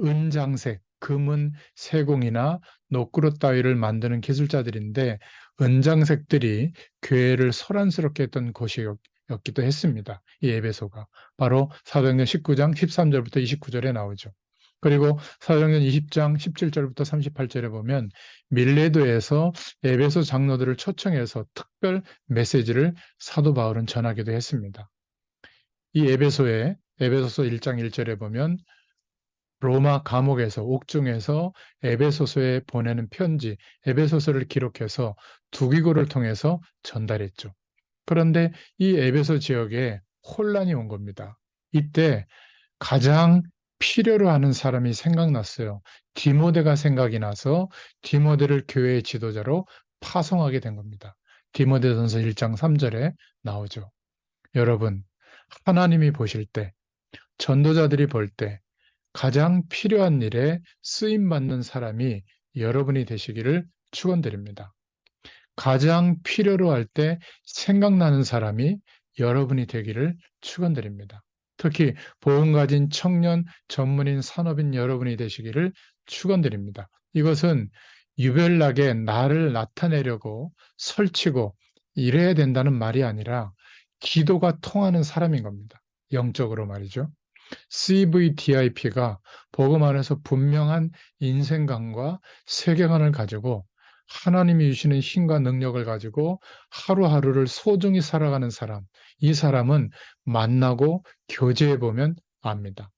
A: 은장색, 금은 세공이나 노크롯 따위를 만드는 기술자들인데 은장색들이 교회를 소란스럽게 했던 곳이었기도 했습니다. 이 에베소가. 바로 사도행전 19장 13절부터 29절에 나오죠. 그리고 사도행전 20장 17절부터 38절에 보면 밀레도에서 에베소 장로들을 초청해서 특별 메시지를 사도 바울은 전하기도 했습니다. 이 에베소서 1장 1절에 보면 로마 감옥에서 옥중에서 에베소서에 보내는 편지, 에베소서를 기록해서 두기고를 통해서 전달했죠. 그런데 이 에베소 지역에 혼란이 온 겁니다. 이때 가장 필요로 하는 사람이 생각났어요. 디모데가 생각이 나서 디모데를 교회의 지도자로 파송하게 된 겁니다. 디모데전서 1장 3절에 나오죠. 여러분, 하나님이 보실 때, 전도자들이 볼 때 가장 필요한 일에 쓰임 받는 사람이 여러분이 되시기를 축원드립니다. 가장 필요로 할 때 생각나는 사람이 여러분이 되기를 축원드립니다. 특히 보험 가진 청년, 전문인, 산업인 여러분이 되시기를 축원드립니다. 이것은 유별나게 나를 나타내려고 설치고 이래야 된다는 말이 아니라 기도가 통하는 사람인 겁니다. 영적으로 말이죠. CVDIP가 복음 안에서 분명한 인생관과 세계관을 가지고 하나님이 주시는 힘과 능력을 가지고 하루하루를 소중히 살아가는 사람, 이 사람은 만나고 교제해 보면 압니다.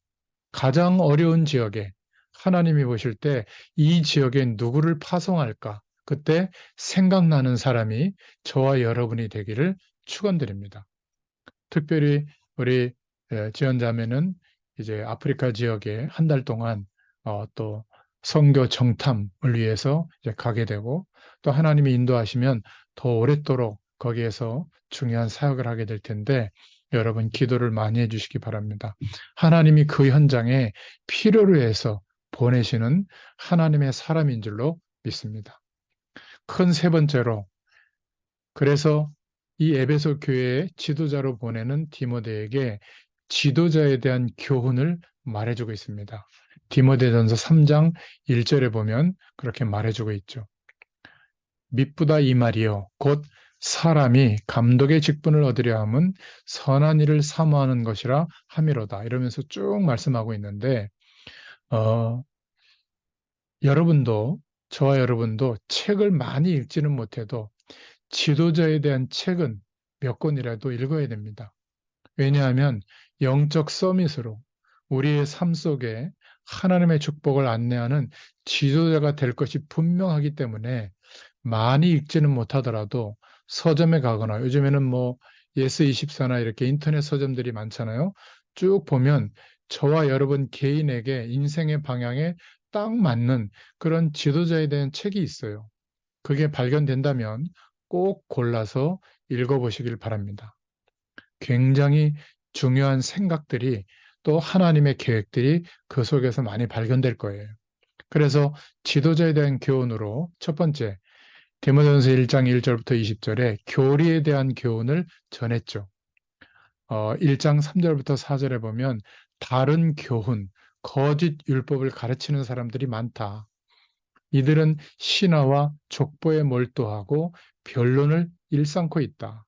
A: 가장 어려운 지역에 하나님이 보실 때 이 지역에 누구를 파송할까? 그때 생각나는 사람이 저와 여러분이 되기를 축원드립니다. 특별히 우리 지원자매는 이제 아프리카 지역에 한 달 동안 또 선교 정탐을 위해서 이제 가게 되고 또 하나님이 인도하시면 더 오랫도록 거기에서 중요한 사역을 하게 될 텐데 여러분 기도를 많이 해주시기 바랍니다. 하나님이 그 현장에 필요로 해서 보내시는 하나님의 사람인 줄로 믿습니다. 큰 세 번째로 그래서 이 에베소 교회의 지도자로 보내는 디모데에게 지도자에 대한 교훈을 말해주고 있습니다. 디모데전서 3장 1절에 보면 그렇게 말해주고 있죠. 미쁘다 이 말이요 곧 사람이 감독의 직분을 얻으려 함은 선한 일을 사모하는 것이라 함이로다. 이러면서 쭉 말씀하고 있는데 여러분도 저와 여러분도 책을 많이 읽지는 못해도 지도자에 대한 책은 몇 권이라도 읽어야 됩니다. 왜냐하면 영적 서밋으로 우리의 삶 속에 하나님의 축복을 안내하는 지도자가 될 것이 분명하기 때문에 많이 읽지는 못하더라도 서점에 가거나 요즘에는 뭐 예스24나 이렇게 인터넷 서점들이 많잖아요. 쭉 보면 저와 여러분 개인에게 인생의 방향에 딱 맞는 그런 지도자에 대한 책이 있어요. 그게 발견된다면 꼭 골라서 읽어보시길 바랍니다. 굉장히 중요한 생각들이 또 하나님의 계획들이 그 속에서 많이 발견될 거예요. 그래서 지도자에 대한 교훈으로 첫 번째, 디모데전서 1장 1절부터 20절에 교리에 대한 교훈을 전했죠. 1장 3절부터 4절에 보면 다른 교훈, 거짓 율법을 가르치는 사람들이 많다. 이들은 신화와 족보에 몰두하고 변론을 일삼고 있다.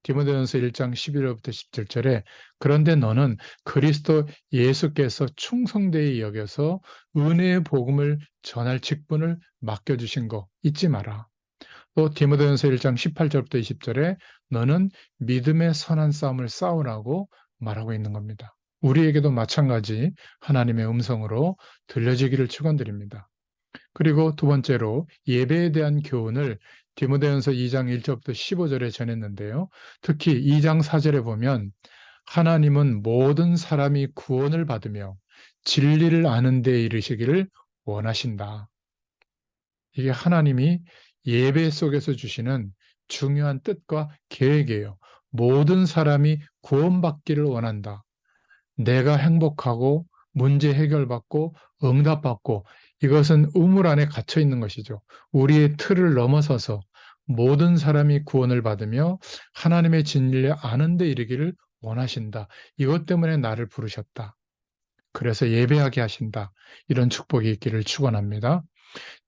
A: 디모데전서 1장 11절부터 17절에 그런데 너는 그리스도 예수께서 충성되이 여겨서 은혜의 복음을 전할 직분을 맡겨주신 거 잊지 마라. 또 디모데전서 1장 18절부터 20절에 너는 믿음의 선한 싸움을 싸우라고 말하고 있는 겁니다. 우리에게도 마찬가지 하나님의 음성으로 들려지기를 축원드립니다. 그리고 두 번째로 예배에 대한 교훈을 디모데전서 2장 1절부터 15절에 전했는데요. 특히 2장 4절에 보면 하나님은 모든 사람이 구원을 받으며 진리를 아는 데 이르시기를 원하신다. 이게 하나님이 예배 속에서 주시는 중요한 뜻과 계획이에요. 모든 사람이 구원받기를 원한다. 내가 행복하고 문제 해결받고 응답받고 이것은 우물 안에 갇혀 있는 것이죠. 우리의 틀을 넘어서서 모든 사람이 구원을 받으며 하나님의 진리를 아는 데 이르기를 원하신다. 이것 때문에 나를 부르셨다. 그래서 예배하게 하신다. 이런 축복이 있기를 축원합니다.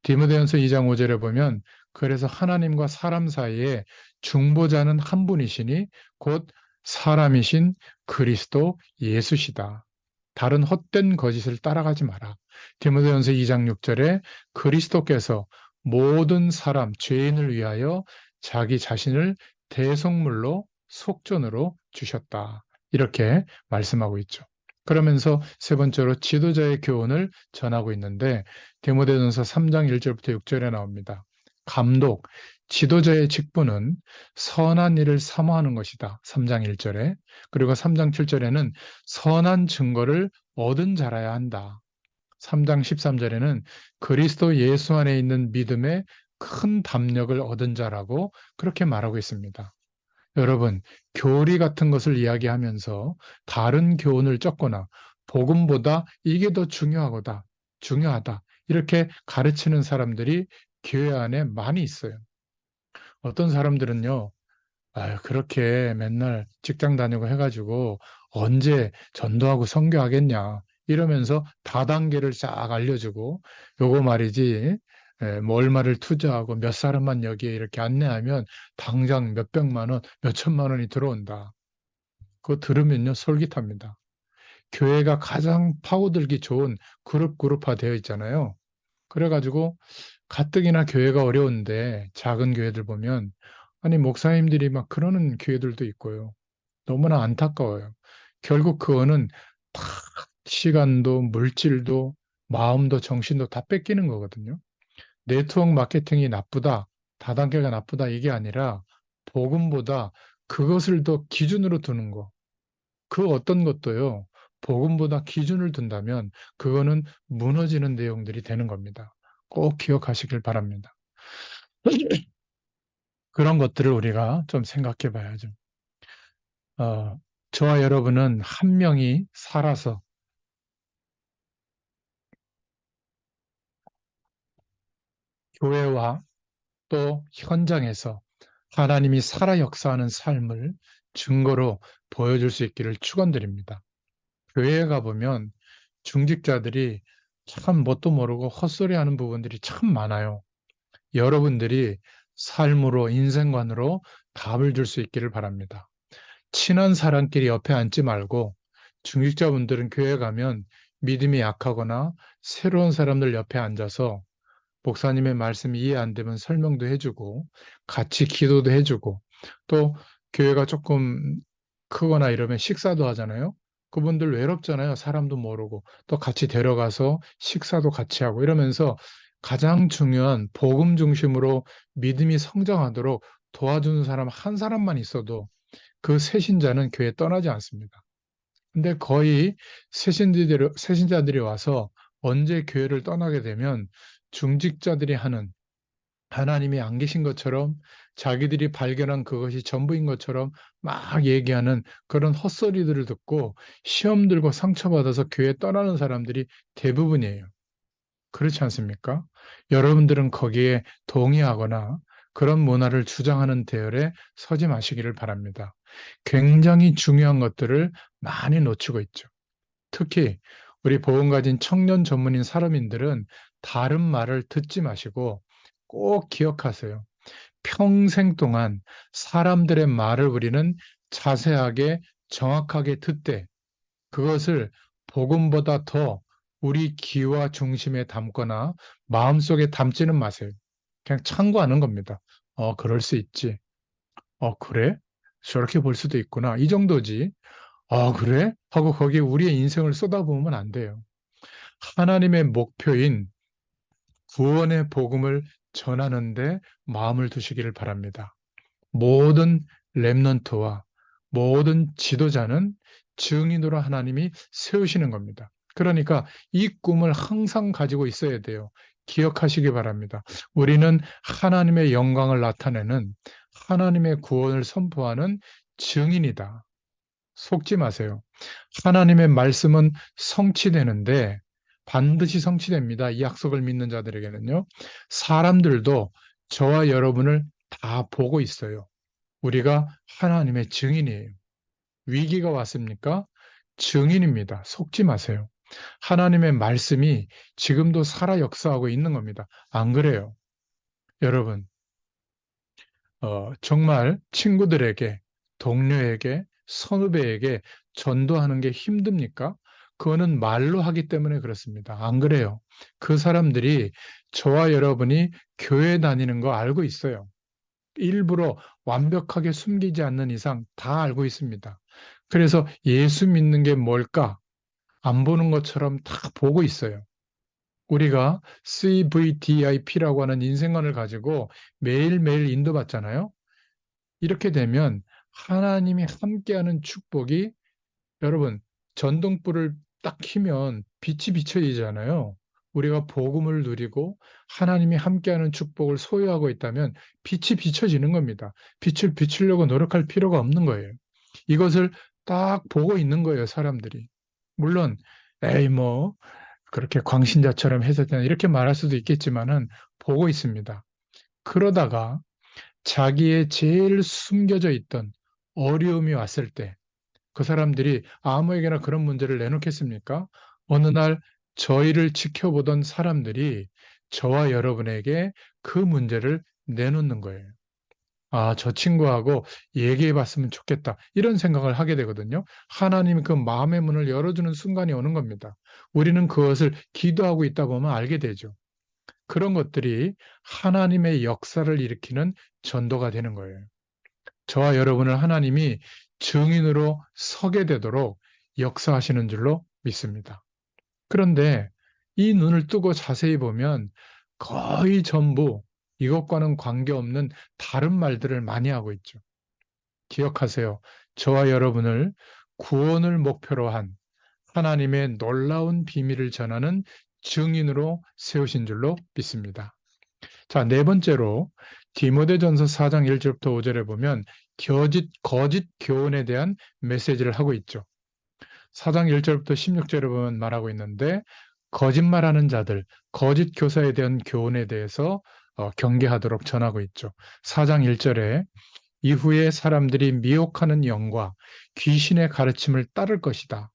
A: 디모데전서 2장 5절에 보면 그래서 하나님과 사람 사이에 중보자는 한 분이시니 곧 사람이신 그리스도 예수시다. 다른 헛된 거짓을 따라가지 마라. 디모데전서 2장 6절에 그리스도께서 모든 사람 죄인을 위하여 자기 자신을 대속물로 속전으로 주셨다. 이렇게 말씀하고 있죠. 그러면서 세 번째로 지도자의 교훈을 전하고 있는데 디모데전서 3장 1절부터 6절에 나옵니다. 감독, 지도자의 직분은 선한 일을 사모하는 것이다. 3장 1절에. 그리고 3장 7절에는 선한 증거를 얻은 자라야 한다. 3장 13절에는 그리스도 예수 안에 있는 믿음에 큰 담력을 얻은 자라고 그렇게 말하고 있습니다. 여러분, 교리 같은 것을 이야기하면서 다른 교훈을 쫓거나 복음보다 이게 더 중요하다. 이렇게 가르치는 사람들이 교회 안에 많이 있어요. 어떤 사람들은요, 그렇게 맨날 직장 다니고 해가지고 언제 전도하고 선교하겠냐 이러면서 다단계를 쫙 알려주고 요거 말이지 뭐 얼마를 투자하고 몇 사람만 여기에 이렇게 안내하면 당장 몇백만 원, 몇천만 원이 들어온다. 그거 들으면요 솔깃합니다. 교회가 가장 파고들기 좋은 그룹화 되어 있잖아요. 그래가지고 가뜩이나 교회가 어려운데 작은 교회들 보면 아니 목사님들이 막 그러는 교회들도 있고요. 너무나 안타까워요. 결국 그거는 다 시간도 물질도 마음도 정신도 다 뺏기는 거거든요. 네트워크 마케팅이 나쁘다, 다단계가 나쁘다 이게 아니라 복음보다 그것을 더 기준으로 두는 거. 그 어떤 것도요. 복음보다 기준을 둔다면 그거는 무너지는 내용들이 되는 겁니다. 꼭 기억하시길 바랍니다. 그런 것들을 우리가 좀 생각해 봐야죠. 저와 여러분은 한 명이 살아서 교회와 또 현장에서 하나님이 살아 역사하는 삶을 증거로 보여줄 수 있기를 축원드립니다. 교회에 가보면 중직자들이 참 뭣도 모르고 헛소리하는 부분들이 참 많아요. 여러분들이 삶으로 인생관으로 답을 줄 수 있기를 바랍니다. 친한 사람끼리 옆에 앉지 말고 중직자분들은 교회 가면 믿음이 약하거나 새로운 사람들 옆에 앉아서 목사님의 말씀이 이해 안 되면 설명도 해주고 같이 기도도 해주고 또 교회가 조금 크거나 이러면 식사도 하잖아요. 그분들 외롭잖아요. 사람도 모르고 또 같이 데려가서 식사도 같이 하고 이러면서 가장 중요한 복음 중심으로 믿음이 성장하도록 도와주는 사람 한 사람만 있어도 그 새신자는 교회 떠나지 않습니다. 근데 거의 새신자들이 와서 언제 교회를 떠나게 되면 중직자들이 하는 하나님이 안 계신 것처럼 자기들이 발견한 그것이 전부인 것처럼 막 얘기하는 그런 헛소리들을 듣고 시험 들고 상처받아서 교회 떠나는 사람들이 대부분이에요. 그렇지 않습니까? 여러분들은 거기에 동의하거나 그런 문화를 주장하는 대열에 서지 마시기를 바랍니다. 굉장히 중요한 것들을 많이 놓치고 있죠. 특히 우리 보험 가진 청년 전문인 사람인들은 다른 말을 듣지 마시고 꼭 기억하세요. 평생 동안 사람들의 말을 우리는 자세하게 정확하게 듣되 그것을 복음보다 더 우리 귀와 중심에 담거나 마음속에 담지는 마세요. 그냥 참고하는 겁니다. 그럴 수 있지. 그래? 저렇게 볼 수도 있구나. 이 정도지. 그래? 하고 거기에 우리의 인생을 쏟아부으면 안 돼요. 하나님의 목표인 구원의 복음을 전하는데 마음을 두시기를 바랍니다. 모든 렘넌트와 모든 지도자는 증인으로 하나님이 세우시는 겁니다. 그러니까 이 꿈을 항상 가지고 있어야 돼요. 기억하시기 바랍니다. 우리는 하나님의 영광을 나타내는 하나님의 구원을 선포하는 증인이다. 속지 마세요. 하나님의 말씀은 성취되는데 반드시 성취됩니다. 이 약속을 믿는 자들에게는요. 사람들도 저와 여러분을 다 보고 있어요. 우리가 하나님의 증인이에요. 위기가 왔습니까? 증인입니다. 속지 마세요. 하나님의 말씀이 지금도 살아 역사하고 있는 겁니다. 안 그래요? 여러분, 정말 친구들에게, 동료에게, 선후배에게 전도하는 게 힘듭니까? 그거는 말로 하기 때문에 그렇습니다. 안 그래요? 그 사람들이 저와 여러분이 교회 다니는 거 알고 있어요. 일부러 완벽하게 숨기지 않는 이상 다 알고 있습니다. 그래서 예수 믿는 게 뭘까? 안 보는 것처럼 다 보고 있어요. 우리가 CVDIP라고 하는 인생관을 가지고 매일매일 인도받잖아요. 이렇게 되면 하나님이 함께하는 축복이 여러분 전등불을 딱 켜면 빛이 비춰지잖아요. 우리가 복음을 누리고 하나님이 함께하는 축복을 소유하고 있다면 빛이 비춰지는 겁니다. 빛을 비추려고 노력할 필요가 없는 거예요. 이것을 딱 보고 있는 거예요, 사람들이. 물론 에이 뭐 그렇게 광신자처럼 해서 그냥 이렇게 말할 수도 있겠지만은 보고 있습니다. 그러다가 자기의 제일 숨겨져 있던 어려움이 왔을 때 그 사람들이 아무에게나 그런 문제를 내놓겠습니까? 어느 날 저희를 지켜보던 사람들이 저와 여러분에게 그 문제를 내놓는 거예요. 저 친구하고 얘기해 봤으면 좋겠다. 이런 생각을 하게 되거든요. 하나님이 그 마음의 문을 열어주는 순간이 오는 겁니다. 우리는 그것을 기도하고 있다 보면 알게 되죠. 그런 것들이 하나님의 역사를 일으키는 전도가 되는 거예요. 저와 여러분을 하나님이 증인으로 서게 되도록 역사하시는 줄로 믿습니다. 그런데 이 눈을 뜨고 자세히 보면 거의 전부 이것과는 관계없는 다른 말들을 많이 하고 있죠. 기억하세요. 저와 여러분을 구원을 목표로 한 하나님의 놀라운 비밀을 전하는 증인으로 세우신 줄로 믿습니다. 자, 네 번째로 디모데전서 4장 1절부터 5절에 보면 거짓 교훈에 대한 메시지를 하고 있죠. 4장 1절부터 16절에 보면 말하고 있는데 거짓말하는 자들, 거짓 교사에 대한 교훈에 대해서 경계하도록 전하고 있죠. 4장 1절에 이후에 사람들이 미혹하는 영과 귀신의 가르침을 따를 것이다.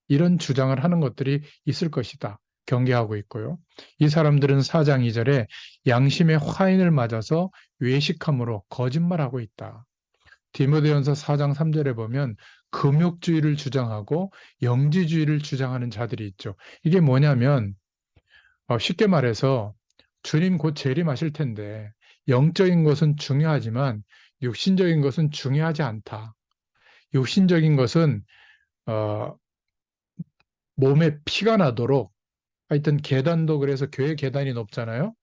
A: 이런 주장을 하는 것들이 있을 것이다. 경계하고 있고요. 이 사람들은 4장 2절에 양심의 화인을 맞아서 외식함으로 거짓말하고 있다. 디모데전서 4장 3절에 보면 금욕주의를 주장하고 영지주의를 주장하는 자들이 있죠. 이게 뭐냐면 쉽게 말해서 주님 곧 재림하실 텐데 영적인 것은 중요하지만 육신적인 것은 중요하지 않다. 육신적인 것은 어, 몸에 피가 나도록 하여튼 계단도 그래서 교회 계단이 높잖아요.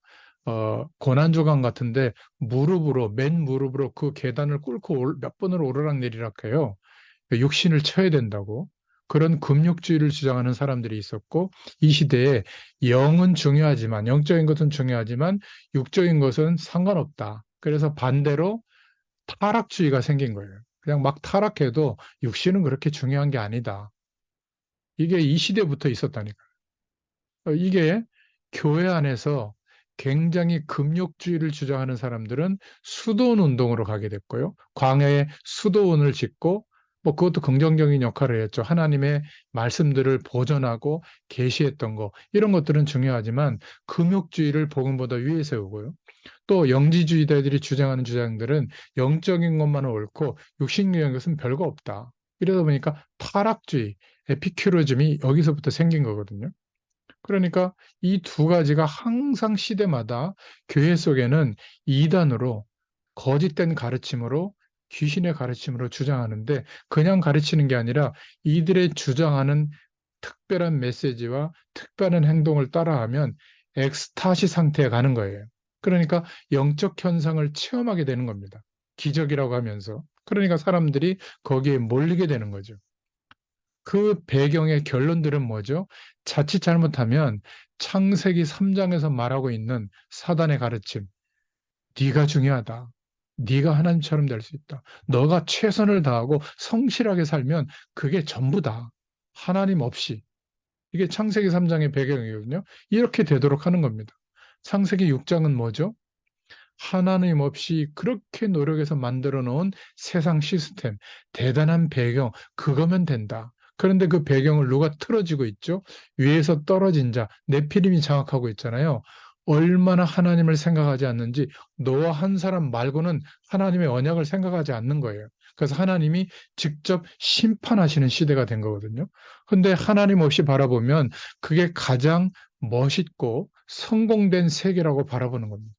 A: 고난주간 같은데 맨 무릎으로 그 계단을 꿇고 몇 번을 오르락내리락 해요. 육신을 쳐야 된다고. 그런 금욕주의를 주장하는 사람들이 있었고, 이 시대에 영은 중요하지만, 영적인 것은 중요하지만 육적인 것은 상관없다. 그래서 반대로 타락주의가 생긴 거예요. 그냥 막 타락해도 육신은 그렇게 중요한 게 아니다. 이게 이 시대부터 있었다니까. 이게 교회 안에서 굉장히 금욕주의를 주장하는 사람들은 수도원 운동으로 가게 됐고요. 광야에 수도원을 짓고 뭐 그것도 긍정적인 역할을 했죠. 하나님의 말씀들을 보존하고 계시했던 거 이런 것들은 중요하지만 금욕주의를 복음보다 위에 세우고요. 또 영지주의자들이 주장하는 주장들은 영적인 것만 옳고 육신적인 것은 별거 없다. 이러다 보니까 타락주의, 에피큐로즘이 여기서부터 생긴 거거든요. 그러니까 이 두 가지가 항상 시대마다 교회 속에는 이단으로 거짓된 가르침으로 귀신의 가르침으로 주장하는데 그냥 가르치는 게 아니라 이들의 주장하는 특별한 메시지와 특별한 행동을 따라하면 엑스타시 상태에 가는 거예요. 그러니까 영적 현상을 체험하게 되는 겁니다. 기적이라고 하면서. 그러니까 사람들이 거기에 몰리게 되는 거죠. 그 배경의 결론들은 뭐죠? 자칫 잘못하면 창세기 3장에서 말하고 있는 사단의 가르침. 네가 중요하다. 네가 하나님처럼 될 수 있다. 너가 최선을 다하고 성실하게 살면 그게 전부다. 하나님 없이. 이게 창세기 3장의 배경이거든요. 이렇게 되도록 하는 겁니다. 창세기 6장은 뭐죠? 하나님 없이 그렇게 노력해서 만들어 놓은 세상 시스템, 대단한 배경, 그거면 된다. 그런데 그 배경을 누가 틀어지고 있죠? 위에서 떨어진 자, 네피림이 장악하고 있잖아요. 얼마나 하나님을 생각하지 않는지 노아 한 사람 말고는 하나님의 언약을 생각하지 않는 거예요. 그래서 하나님이 직접 심판하시는 시대가 된 거거든요. 근데 하나님 없이 바라보면 그게 가장 멋있고 성공된 세계라고 바라보는 겁니다.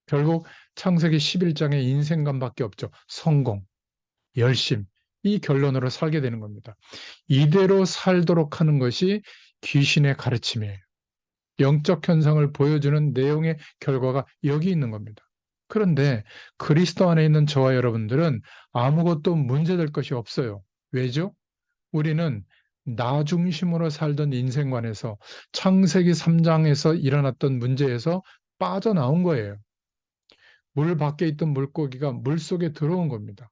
A: 결국 창세기 11장의 인생관밖에 없죠. 성공, 열심, 이 결론으로 살게 되는 겁니다. 이대로 살도록 하는 것이 귀신의 가르침이에요. 영적 현상을 보여주는 내용의 결과가 여기 있는 겁니다. 그런데 그리스도 안에 있는 저와 여러분들은 아무것도 문제될 것이 없어요. 왜죠? 우리는 나 중심으로 살던 인생관에서 창세기 3장에서 일어났던 문제에서 빠져나온 거예요. 물 밖에 있던 물고기가 물 속에 들어온 겁니다.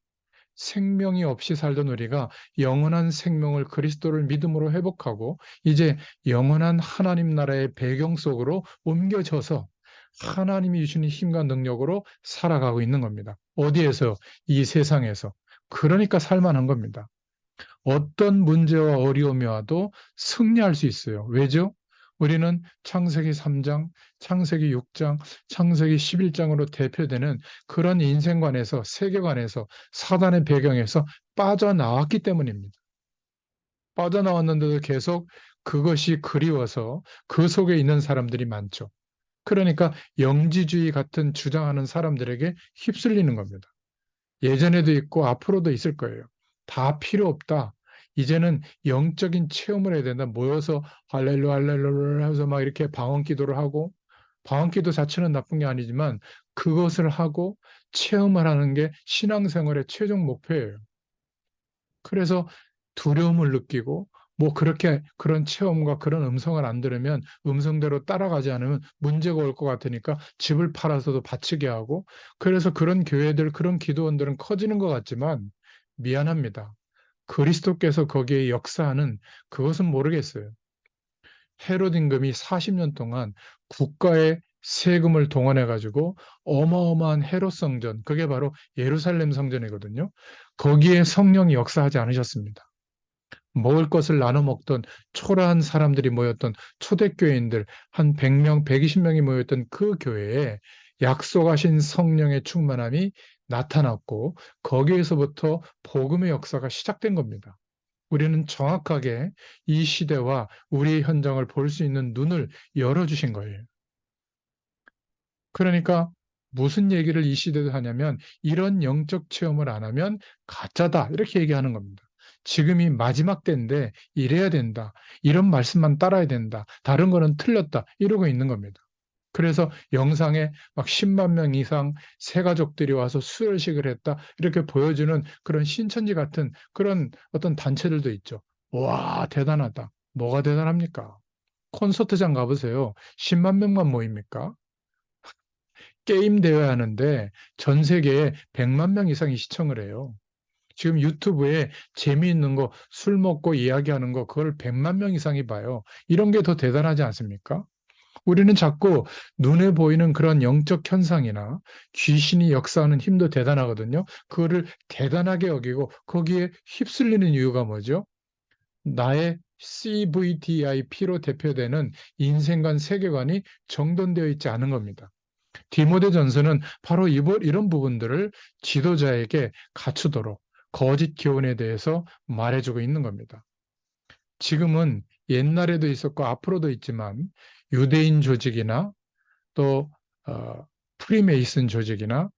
A: 생명이 없이 살던 우리가 영원한 생명을 그리스도를 믿음으로 회복하고 이제 영원한 하나님 나라의 배경 속으로 옮겨져서 하나님이 주시는 힘과 능력으로 살아가고 있는 겁니다. 어디에서? 이 세상에서. 그러니까 살만한 겁니다. 어떤 문제와 어려움이 와도 승리할 수 있어요. 왜죠? 우리는 창세기 3장, 창세기 6장, 창세기 11장으로 대표되는 그런 인생관에서, 세계관에서, 사단의 배경에서 빠져나왔기 때문입니다. 빠져나왔는데도 계속 그것이 그리워서 그 속에 있는 사람들이 많죠. 그러니까 영지주의 같은 주장하는 사람들에게 휩쓸리는 겁니다. 예전에도 있고 앞으로도 있을 거예요. 다 필요 없다. 이제는 영적인 체험을 해야 된다. 모여서 할렐루야 할렐루야 하면서 막 이렇게 방언 기도를 하고 방언 기도 자체는 나쁜 게 아니지만 그것을 하고 체험을 하는 게 신앙생활의 최종 목표예요. 그래서 두려움을 느끼고 뭐 그렇게 그런 체험과 그런 음성을 안 들으면 음성대로 따라가지 않으면 문제가 올 것 같으니까 집을 팔아서도 바치게 하고 그래서 그런 교회들 그런 기도원들은 커지는 것 같지만 미안합니다. 그리스도께서 거기에 역사하는 그것은 모르겠어요. 헤롯 임금이 40년 동안 국가의 세금을 동원해 가지고 어마어마한 헤롯 성전, 그게 바로 예루살렘 성전이거든요. 거기에 성령이 역사하지 않으셨습니다. 먹을 것을 나눠 먹던 초라한 사람들이 모였던 초대교인들 한 100명, 120명이 모였던 그 교회에 약속하신 성령의 충만함이 나타났고 거기에서부터 복음의 역사가 시작된 겁니다. 우리는 정확하게 이 시대와 우리의 현장을 볼 수 있는 눈을 열어주신 거예요. 그러니까 무슨 얘기를 이 시대도 하냐면 이런 영적 체험을 안 하면 가짜다 이렇게 얘기하는 겁니다. 지금이 마지막 때인데 이래야 된다. 이런 말씀만 따라야 된다. 다른 거는 틀렸다. 이러고 있는 겁니다. 그래서 영상에 막 10만 명 이상 새 가족들이 와서 수혈식을 했다. 이렇게 보여주는 그런 신천지 같은 그런 어떤 단체들도 있죠. 와, 대단하다. 뭐가 대단합니까? 콘서트장 가보세요. 10만 명만 모입니까? 게임 대회 하는데 전 세계에 100만 명 이상이 시청을 해요. 지금 유튜브에 재미있는 거, 술 먹고 이야기하는 거, 그걸 100만 명 이상이 봐요. 이런 게 더 대단하지 않습니까? 우리는 자꾸 눈에 보이는 그런 영적 현상이나 귀신이 역사하는 힘도 대단하거든요. 그거를 대단하게 여기고 거기에 휩쓸리는 이유가 뭐죠? 나의 CVDIP로 대표되는 인생관 세계관이 정돈되어 있지 않은 겁니다. 디모데전서는 바로 이런 부분들을 지도자에게 갖추도록 거짓 교훈에 대해서 말해주고 있는 겁니다. 지금은 옛날에도 있었고 앞으로도 있지만 유대인 조직이나 또 프리메이슨 조직이나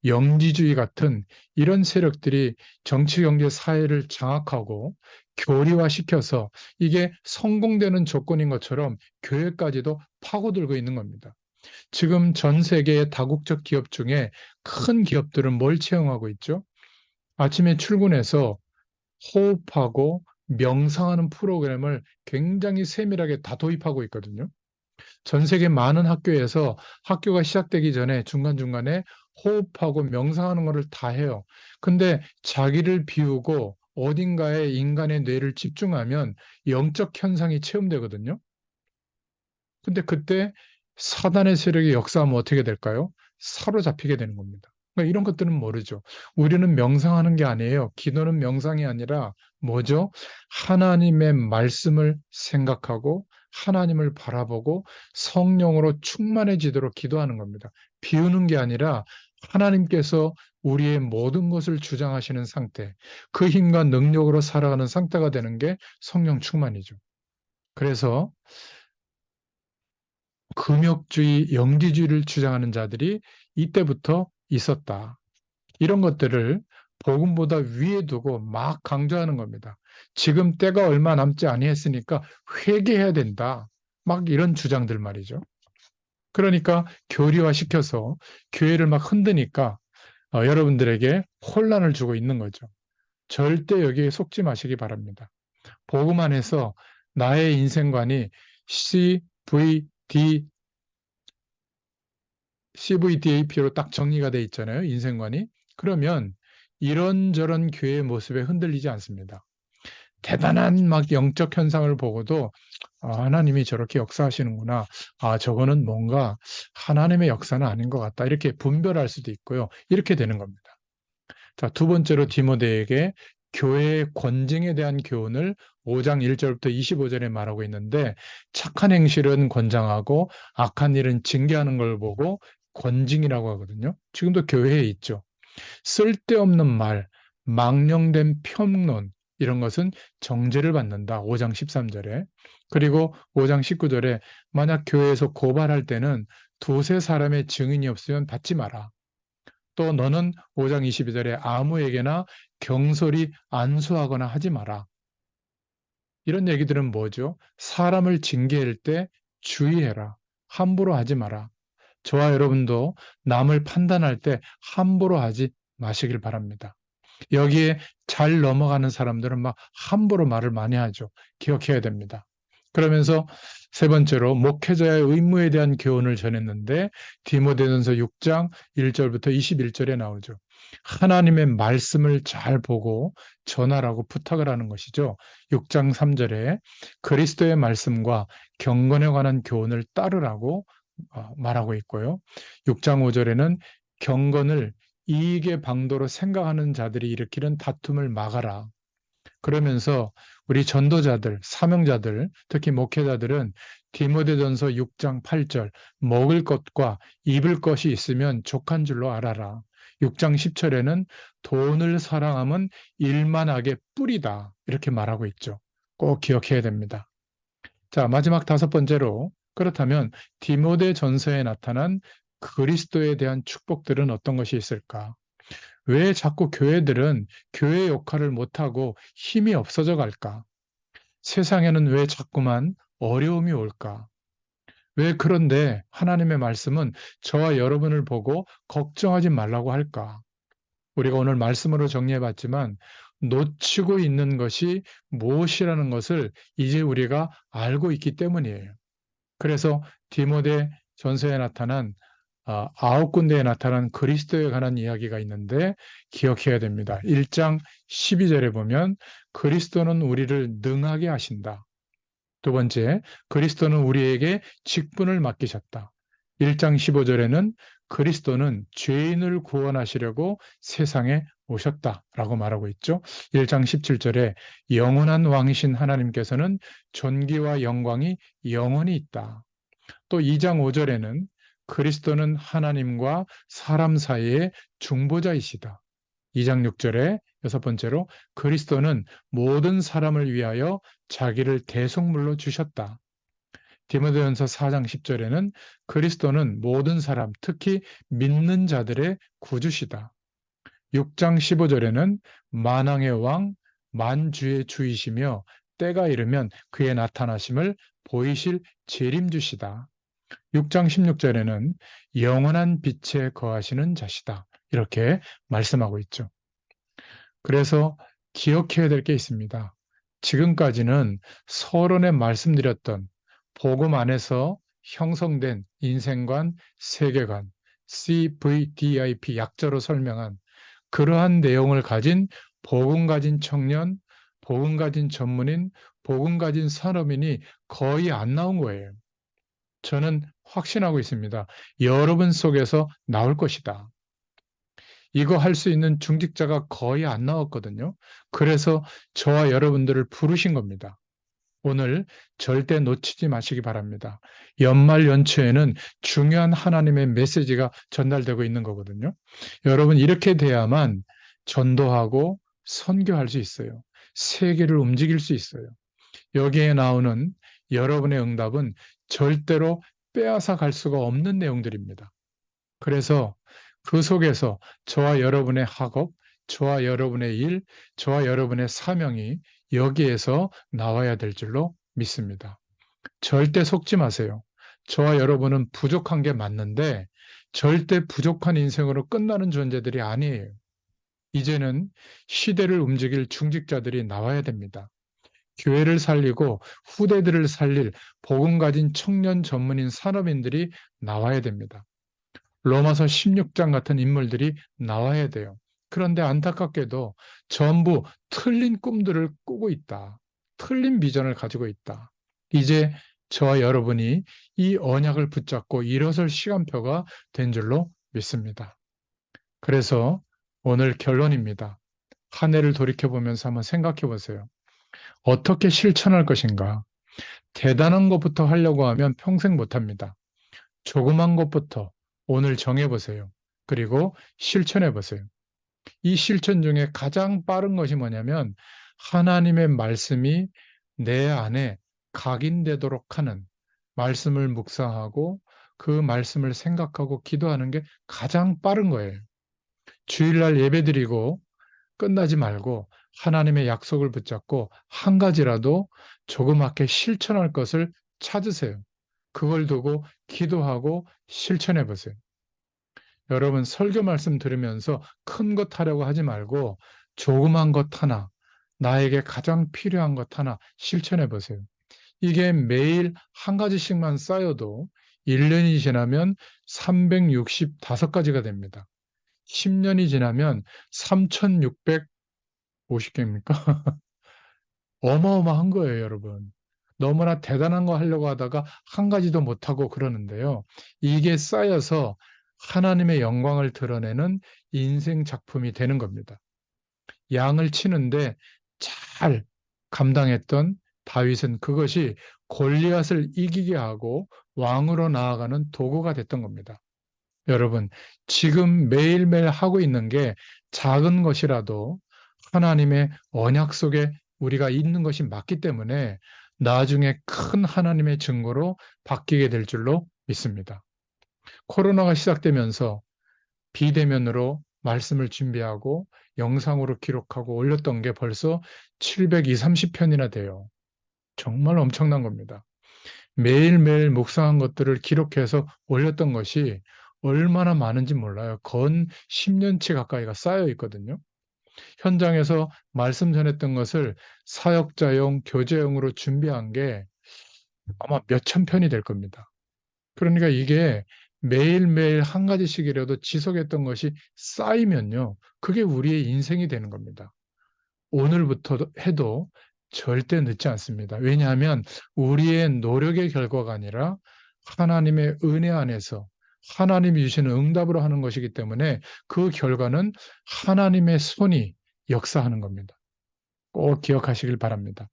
A: 영지주의 같은 이런 세력들이 정치, 경제, 사회를 장악하고 교리화시켜서 이게 성공되는 조건인 것처럼 교회까지도 파고들고 있는 겁니다. 지금 전 세계의 다국적 기업 중에 큰 기업들은 뭘 채용하고 있죠? 아침에 출근해서 호흡하고 명상하는 프로그램을 굉장히 세밀하게 다 도입하고 있거든요. 전 세계 많은 학교에서 학교가 시작되기 전에 중간중간에 호흡하고 명상하는 것을 다 해요. 근데 자기를 비우고 어딘가에 인간의 뇌를 집중하면 영적 현상이 체험되거든요. 근데 그때 사단의 세력이 역사하면 어떻게 될까요? 사로잡히게 되는 겁니다. 그러니까 이런 것들은 모르죠. 우리는 명상하는 게 아니에요. 기도는 명상이 아니라 뭐죠? 하나님의 말씀을 생각하고 하나님을 바라보고 성령으로 충만해지도록 기도하는 겁니다. 비우는 게 아니라 하나님께서 우리의 모든 것을 주장하시는 상태, 그 힘과 능력으로 살아가는 상태가 되는 게 성령 충만이죠. 그래서 금욕주의, 영지주의를 주장하는 자들이 이때부터 있었다. 이런 것들을 복음보다 위에 두고 막 강조하는 겁니다. 지금 때가 얼마 남지 아니했으니까 회개해야 된다. 막 이런 주장들 말이죠. 그러니까 교리화시켜서 교회를 막 흔드니까 여러분들에게 혼란을 주고 있는 거죠. 절대 여기에 속지 마시기 바랍니다. 복음 안에서 나의 인생관이 CVDAP로 딱 정리가 돼 있잖아요. 인생관이. 그러면 이런저런 교회의 모습에 흔들리지 않습니다. 대단한 막 영적 현상을 보고도 하나님이 저렇게 역사하시는구나. 저거는 뭔가 하나님의 역사는 아닌 것 같다. 이렇게 분별할 수도 있고요. 이렇게 되는 겁니다. 자, 두 번째로 디모데에게 교회의 권징에 대한 교훈을 5장 1절부터 25절에 말하고 있는데 착한 행실은 권장하고 악한 일은 징계하는 걸 보고 권징이라고 하거든요. 지금도 교회에 있죠. 쓸데없는 말, 망령된 평론 이런 것은 정죄를 받는다. 5장 13절에. 그리고 5장 19절에 만약 교회에서 고발할 때는 두세 사람의 증인이 없으면 받지 마라. 또 너는 5장 22절에 아무에게나 경솔히 안수하거나 하지 마라. 이런 얘기들은 뭐죠? 사람을 징계할 때 주의해라. 함부로 하지 마라. 저와 여러분도 남을 판단할 때 함부로 하지 마시길 바랍니다. 여기에 잘 넘어가는 사람들은 막 함부로 말을 많이 하죠. 기억해야 됩니다. 그러면서 세 번째로 목회자의 의무에 대한 교훈을 전했는데 디모데전서 6장 1절부터 21절에 나오죠. 하나님의 말씀을 잘 보고 전하라고 부탁을 하는 것이죠. 6장 3절에 그리스도의 말씀과 경건에 관한 교훈을 따르라고 말하고 있고요. 6장 5절에는 경건을 이익의 방도로 생각하는 자들이 일으키는 다툼을 막아라. 그러면서 우리 전도자들, 사명자들, 특히 목회자들은 디모데전서 6장 8절 먹을 것과 입을 것이 있으면 족한 줄로 알아라. 6장 10절에는 돈을 사랑함은 일만하게 뿌리다. 이렇게 말하고 있죠. 꼭 기억해야 됩니다. 자, 마지막 다섯 번째로 그렇다면 디모데 전서에 나타난 그리스도에 대한 축복들은 어떤 것이 있을까? 왜 자꾸 교회들은 교회 역할을 못하고 힘이 없어져 갈까? 세상에는 왜 자꾸만 어려움이 올까? 왜 그런데 하나님의 말씀은 저와 여러분을 보고 걱정하지 말라고 할까? 우리가 오늘 말씀으로 정리해 봤지만 놓치고 있는 것이 무엇이라는 것을 이제 우리가 알고 있기 때문이에요. 그래서 디모데 전서에 나타난 9군데에 나타난 그리스도에 관한 이야기가 있는데 기억해야 됩니다. 1장 12절에 보면 그리스도는 우리를 능하게 하신다. 두 번째, 그리스도는 우리에게 직분을 맡기셨다. 1장 15절에는 그리스도는 죄인을 구원하시려고 세상에 오셨다라고 말하고 있죠. 1장 17절에 영원한 왕이신 하나님께서는 존귀와 영광이 영원히 있다. 또 2장 5절에는 그리스도는 하나님과 사람 사이의 중보자이시다. 2장 6절에 여섯 번째로 그리스도는 모든 사람을 위하여 자기를 대속물로 주셨다. 디모데전서 4장 10절에는 그리스도는 모든 사람, 특히 믿는 자들의 구주시다. 6장 15절에는 만왕의 왕, 만주의 주이시며 때가 이르면 그의 나타나심을 보이실 재림주시다. 6장 16절에는 영원한 빛에 거하시는 자시다. 이렇게 말씀하고 있죠. 그래서 기억해야 될 게 있습니다. 지금까지는 서론에 말씀드렸던 복음 안에서 형성된 인생관, 세계관, CVDIP 약자로 설명한 그러한 내용을 가진 복음 가진 청년, 복음 가진 전문인, 복음 가진 산업인이 거의 안 나온 거예요. 저는 확신하고 있습니다. 여러분 속에서 나올 것이다. 이거 할 수 있는 중직자가 거의 안 나왔거든요. 그래서 저와 여러분들을 부르신 겁니다. 오늘 절대 놓치지 마시기 바랍니다. 연말 연초에는 중요한 하나님의 메시지가 전달되고 있는 거거든요. 여러분 이렇게 돼야만 전도하고 선교할 수 있어요. 세계를 움직일 수 있어요. 여기에 나오는 여러분의 응답은 절대로 빼앗아 갈 수가 없는 내용들입니다. 그래서 그 속에서 저와 여러분의 학업, 저와 여러분의 일, 저와 여러분의 사명이 여기에서 나와야 될 줄로 믿습니다. 절대 속지 마세요. 저와 여러분은 부족한 게 맞는데 절대 부족한 인생으로 끝나는 존재들이 아니에요. 이제는 시대를 움직일 중직자들이 나와야 됩니다. 교회를 살리고 후대들을 살릴 복음 가진 청년 전문인 산업인들이 나와야 됩니다. 로마서 16장 같은 인물들이 나와야 돼요. 그런데 안타깝게도 전부 틀린 꿈들을 꾸고 있다. 틀린 비전을 가지고 있다. 이제 저와 여러분이 이 언약을 붙잡고 일어설 시간표가 된 줄로 믿습니다. 그래서 오늘 결론입니다. 한 해를 돌이켜보면서 한번 생각해 보세요. 어떻게 실천할 것인가? 대단한 것부터 하려고 하면 평생 못합니다. 조그만 것부터 오늘 정해보세요. 그리고 실천해보세요. 이 실천 중에 가장 빠른 것이 뭐냐면 하나님의 말씀이 내 안에 각인되도록 하는 말씀을 묵상하고 그 말씀을 생각하고 기도하는 게 가장 빠른 거예요. 주일날 예배드리고 끝나지 말고 하나님의 약속을 붙잡고 한 가지라도 조그맣게 실천할 것을 찾으세요. 그걸 두고 기도하고 실천해 보세요. 여러분 설교 말씀 들으면서 큰 것 하려고 하지 말고 조그만 것 하나, 나에게 가장 필요한 것 하나 실천해 보세요. 이게 매일 한 가지씩만 쌓여도 1년이 지나면 365가지가 됩니다. 10년이 지나면 3,650개입니까? 어마어마한 거예요, 여러분. 너무나 대단한 거 하려고 하다가 한 가지도 못하고 그러는데요. 이게 쌓여서 하나님의 영광을 드러내는 인생 작품이 되는 겁니다. 양을 치는데 잘 감당했던 다윗은 그것이 골리앗을 이기게 하고 왕으로 나아가는 도구가 됐던 겁니다. 여러분, 지금 매일매일 하고 있는 게 작은 것이라도 하나님의 언약 속에 우리가 있는 것이 맞기 때문에 나중에 큰 하나님의 증거로 바뀌게 될 줄로 믿습니다. 코로나가 시작되면서 비대면으로 말씀을 준비하고 영상으로 기록하고 올렸던 게 벌써 720, 30편이나 돼요. 정말 엄청난 겁니다. 매일매일 묵상한 것들을 기록해서 올렸던 것이 얼마나 많은지 몰라요. 건 10년치 가까이가 쌓여 있거든요. 현장에서 말씀 전했던 것을 사역자용, 교재용으로 준비한 게 아마 몇천 편이 될 겁니다. 그러니까 이게 매일매일 한 가지씩이라도 지속했던 것이 쌓이면요. 그게 우리의 인생이 되는 겁니다. 오늘부터 해도 절대 늦지 않습니다. 왜냐하면 우리의 노력의 결과가 아니라 하나님의 은혜 안에서 하나님이 주시는 응답으로 하는 것이기 때문에 그 결과는 하나님의 손이 역사하는 겁니다. 꼭 기억하시길 바랍니다.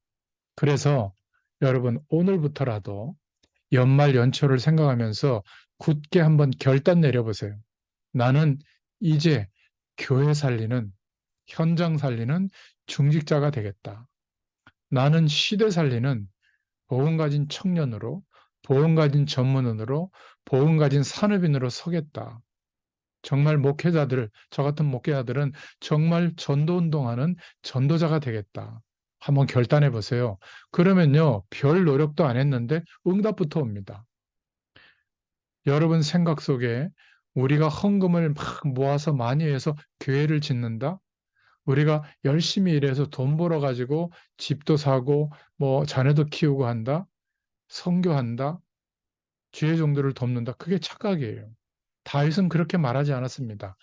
A: 그래서 여러분 오늘부터라도 연말 연초를 생각하면서 굳게 한번 결단 내려보세요. 나는 이제 교회 살리는, 현장 살리는 중직자가 되겠다. 나는 시대 살리는 복음 가진 청년으로, 복음 가진 전문인으로, 복음 가진 산업인으로 서겠다. 정말 목회자들, 저 같은 목회자들은 정말 전도운동하는 전도자가 되겠다. 한번 결단해 보세요. 그러면요, 별 노력도 안 했는데 응답부터 옵니다. 여러분 생각 속에 우리가 헌금을 막 모아서 많이 해서 교회를 짓는다? 우리가 열심히 일해서 돈 벌어가지고 집도 사고 뭐 자녀도 키우고 한다? 선교한다? 주의 종들을 돕는다? 그게 착각이에요. 다윗은 그렇게 말하지 않았습니다.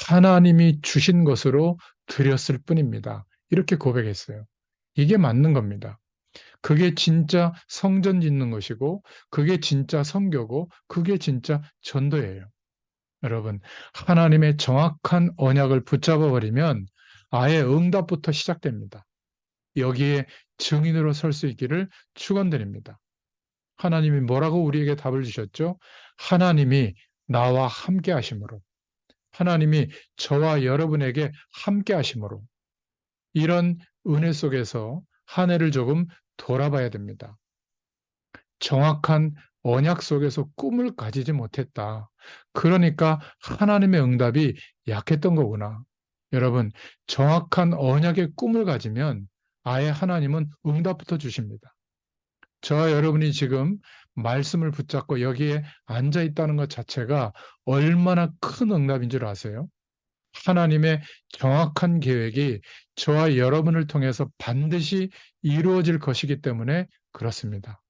A: 하나님이 주신 것으로 드렸을 뿐입니다. 이렇게 고백했어요. 이게 맞는 겁니다. 그게 진짜 성전 짓는 것이고, 그게 진짜 선교고, 그게 진짜 전도예요. 여러분, 하나님의 정확한 언약을 붙잡아 버리면 아예 응답부터 시작됩니다. 여기에 증인으로 설 수 있기를 축원드립니다. 하나님이 뭐라고 우리에게 답을 주셨죠? 하나님이 나와 함께 하심으로, 하나님이 저와 여러분에게 함께 하심으로, 이런 은혜 속에서 한 해를 조금 돌아봐야 됩니다. 정확한 언약 속에서 꿈을 가지지 못했다. 그러니까 하나님의 응답이 약했던 거구나. 여러분, 정확한 언약의 꿈을 가지면 아예 하나님은 응답부터 주십니다. 저와 여러분이 지금 말씀을 붙잡고 여기에 앉아 있다는 것 자체가 얼마나 큰 응답인 줄 아세요? 하나님의 정확한 계획이 저와 여러분을 통해서 반드시 이루어질 것이기 때문에 그렇습니다.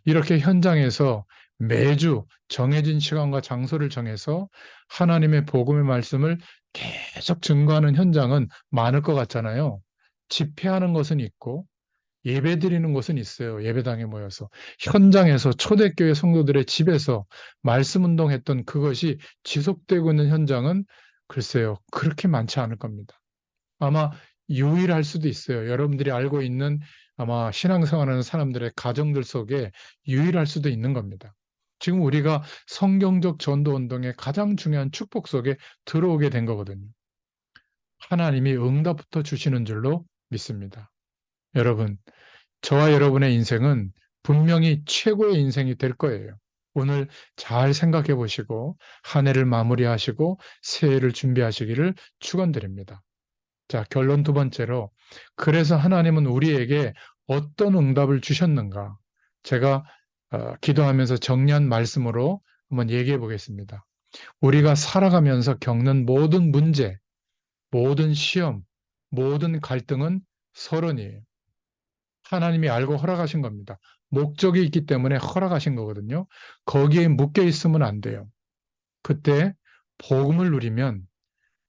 A: 이렇게 현장에서 매주 정해진 시간과 장소를 정해서 하나님의 복음의 말씀을 계속 증거하는 현장은 많을 것 같잖아요. 집회하는 것은 있고 예배 드리는 곳은 있어요. 예배당에 모여서. 현장에서 초대교회 성도들의 집에서 말씀 운동했던 그것이 지속되고 있는 현장은 글쎄요. 그렇게 많지 않을 겁니다. 아마 유일할 수도 있어요. 여러분들이 알고 있는 아마 신앙생활하는 사람들의 가정들 속에 유일할 수도 있는 겁니다. 지금 우리가 성경적 전도 운동의 가장 중요한 축복 속에 들어오게 된 거거든요. 하나님이 응답부터 주시는 줄로 믿습니다. 여러분, 저와 여러분의 인생은 분명히 최고의 인생이 될 거예요. 오늘 잘 생각해 보시고 한 해를 마무리하시고 새해를 준비하시기를 축원드립니다. 자, 결론 두 번째로, 그래서 하나님은 우리에게 어떤 응답을 주셨는가? 제가 기도하면서 정리한 말씀으로 한번 얘기해 보겠습니다. 우리가 살아가면서 겪는 모든 문제, 모든 시험, 모든 갈등은 서론이에요. 하나님이 알고 허락하신 겁니다. 목적이 있기 때문에 허락하신 거거든요. 거기에 묶여 있으면 안 돼요. 그때 복음을 누리면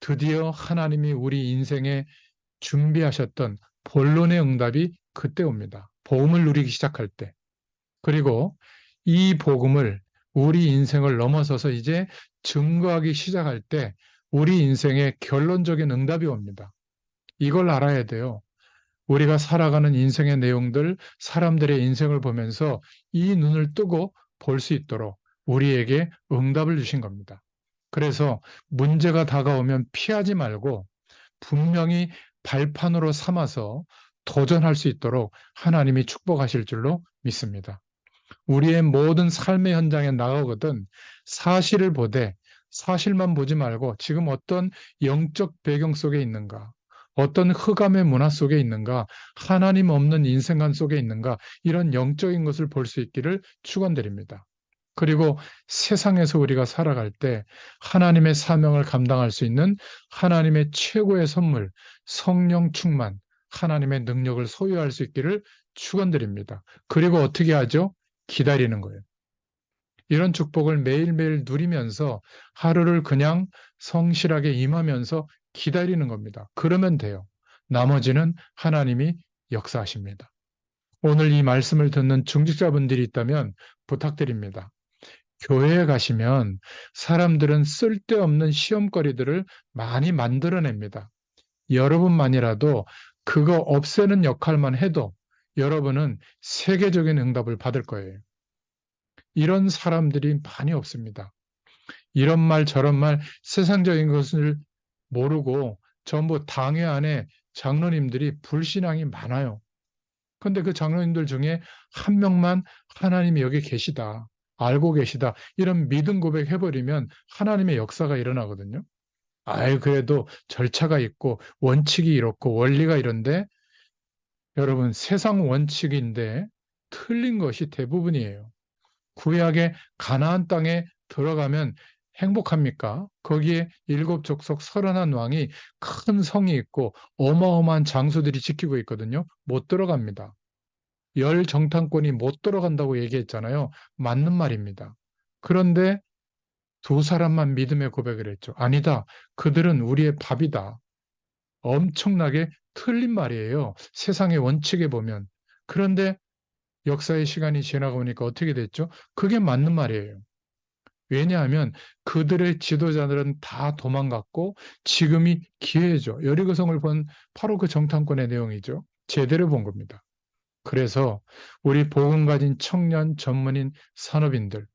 A: 드디어 하나님이 우리 인생에 준비하셨던 본론의 응답이 그때 옵니다. 복음을 누리기 시작할 때. 그리고 이 복음을 우리 인생을 넘어서서 이제 증거하기 시작할 때 우리 인생의 결론적인 응답이 옵니다. 이걸 알아야 돼요. 우리가 살아가는 인생의 내용들, 사람들의 인생을 보면서 이 눈을 뜨고 볼 수 있도록 우리에게 응답을 주신 겁니다. 그래서 문제가 다가오면 피하지 말고 분명히 발판으로 삼아서 도전할 수 있도록 하나님이 축복하실 줄로 믿습니다. 우리의 모든 삶의 현장에 나가거든 사실을 보되 사실만 보지 말고 지금 어떤 영적 배경 속에 있는가, 어떤 흑암의 문화 속에 있는가, 하나님 없는 인생관 속에 있는가, 이런 영적인 것을 볼 수 있기를 축원드립니다. 그리고 세상에서 우리가 살아갈 때 하나님의 사명을 감당할 수 있는 하나님의 최고의 선물, 성령 충만, 하나님의 능력을 소유할 수 있기를 축원드립니다. 그리고 어떻게 하죠? 기다리는 거예요. 이런 축복을 매일매일 누리면서 하루를 그냥 성실하게 임하면서 기다리는 겁니다. 그러면 돼요. 나머지는 하나님이 역사하십니다. 오늘 이 말씀을 듣는 중직자분들이 있다면 부탁드립니다. 교회에 가시면 사람들은 쓸데없는 시험거리들을 많이 만들어냅니다. 여러분만이라도 그거 없애는 역할만 해도 여러분은 세계적인 응답을 받을 거예요. 이런 사람들이 많이 없습니다. 이런 말 저런 말 세상적인 것을 모르고 전부 당회 안에 장로님들이 불신앙이 많아요. 근데 그 장로님들 중에 한 명만 하나님이 여기 계시다, 알고 계시다, 이런 믿음 고백해버리면 하나님의 역사가 일어나거든요. 아이, 그래도 절차가 있고 원칙이 이렇고 원리가 이런데 여러분, 세상 원칙인데 틀린 것이 대부분이에요. 구약의 가나안 땅에 들어가면 행복합니까? 거기에 일곱 족속 31왕이 큰 성이 있고 어마어마한 장수들이 지키고 있거든요. 못 들어갑니다. 열 정탐꾼이 못 들어간다고 얘기했잖아요. 맞는 말입니다. 그런데 두 사람만 믿음의 고백을 했죠. 아니다. 그들은 우리의 밥이다. 엄청나게 틀린 말이에요. 세상의 원칙에 보면. 그런데 역사의 시간이 지나고 보니까 어떻게 됐죠? 그게 맞는 말이에요. 왜냐하면 그들의 지도자들은 다 도망갔고 지금이 기회죠. 여리고성을 본 바로 그 정탐꾼의 내용이죠. 제대로 본 겁니다. 그래서 우리 복음 가진 청년, 전문인, 산업인들,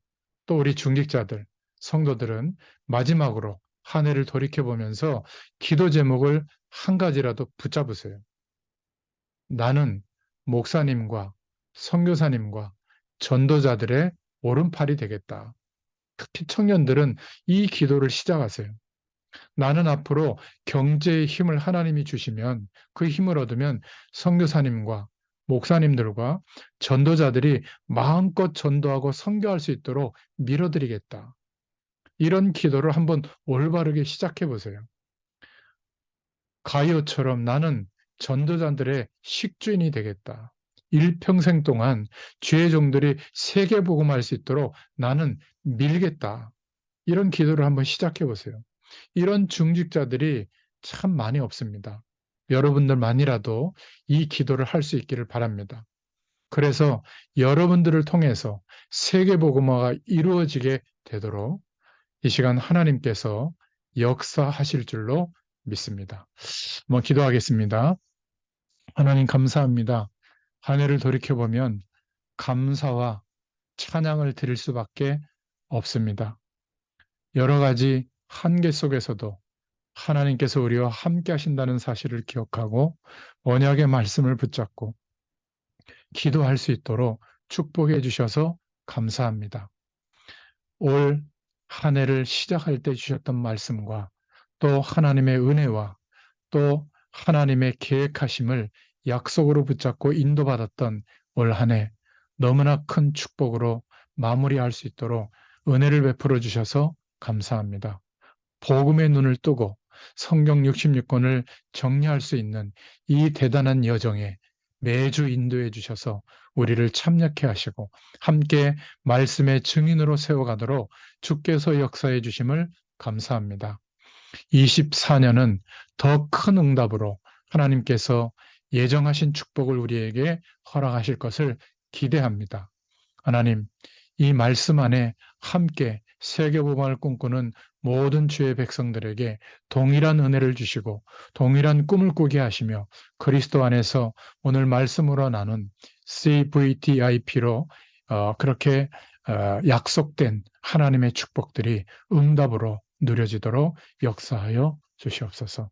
A: 또 우리 중직자들, 성도들은 마지막으로 한 해를 돌이켜보면서 기도 제목을 한 가지라도 붙잡으세요. 나는 목사님과 선교사님과 전도자들의 오른팔이 되겠다. 특히 청년들은 이 기도를 시작하세요. 나는 앞으로 경제의 힘을 하나님이 주시면 그 힘을 얻으면 선교사님과 목사님들과 전도자들이 마음껏 전도하고 선교할 수 있도록 밀어드리겠다. 이런 기도를 한번 올바르게 시작해 보세요. 가이오처럼 나는 전도자들의 식주인이 되겠다. 일평생 동안 죄의 종들이 세계복음할 수 있도록 나는 밀겠다. 이런 기도를 한번 시작해 보세요. 이런 중직자들이 참 많이 없습니다. 여러분들만이라도 이 기도를 할 수 있기를 바랍니다. 그래서 여러분들을 통해서 세계복음화가 이루어지게 되도록 이 시간 하나님께서 역사하실 줄로 믿습니다. 기도하겠습니다. 하나님 감사합니다. 한 해를 돌이켜보면 감사와 찬양을 드릴 수밖에 없습니다. 여러 가지 한계 속에서도 하나님께서 우리와 함께 하신다는 사실을 기억하고 언약의 말씀을 붙잡고 기도할 수 있도록 축복해 주셔서 감사합니다. 올 한 해를 시작할 때 주셨던 말씀과 또 하나님의 은혜와 또 하나님의 계획하심을 약속으로 붙잡고 인도받았던 올 한 해 너무나 큰 축복으로 마무리할 수 있도록 은혜를 베풀어 주셔서 감사합니다. 복음의 눈을 뜨고 성경 66권을 정리할 수 있는 이 대단한 여정에 매주 인도해 주셔서 우리를 참여케 하시고 함께 말씀의 증인으로 세워가도록 주께서 역사해 주심을 감사합니다. 24년은 더 큰 응답으로 하나님께서 예정하신 축복을 우리에게 허락하실 것을 기대합니다. 하나님, 이 말씀 안에 함께 세계복음을 꿈꾸는 모든 주의 백성들에게 동일한 은혜를 주시고 동일한 꿈을 꾸게 하시며 그리스도 안에서 오늘 말씀으로 나눈 CVTIP로 그렇게 약속된 하나님의 축복들이 응답으로 누려지도록 역사하여 주시옵소서.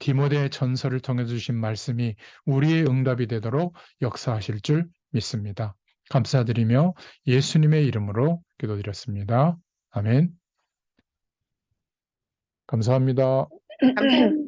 A: 디모데 전서를 통해 주신 말씀이 우리의 응답이 되도록 역사하실 줄 믿습니다. 감사드리며 예수님의 이름으로 기도드렸습니다. 아멘. 감사합니다.
B: 감사합니다.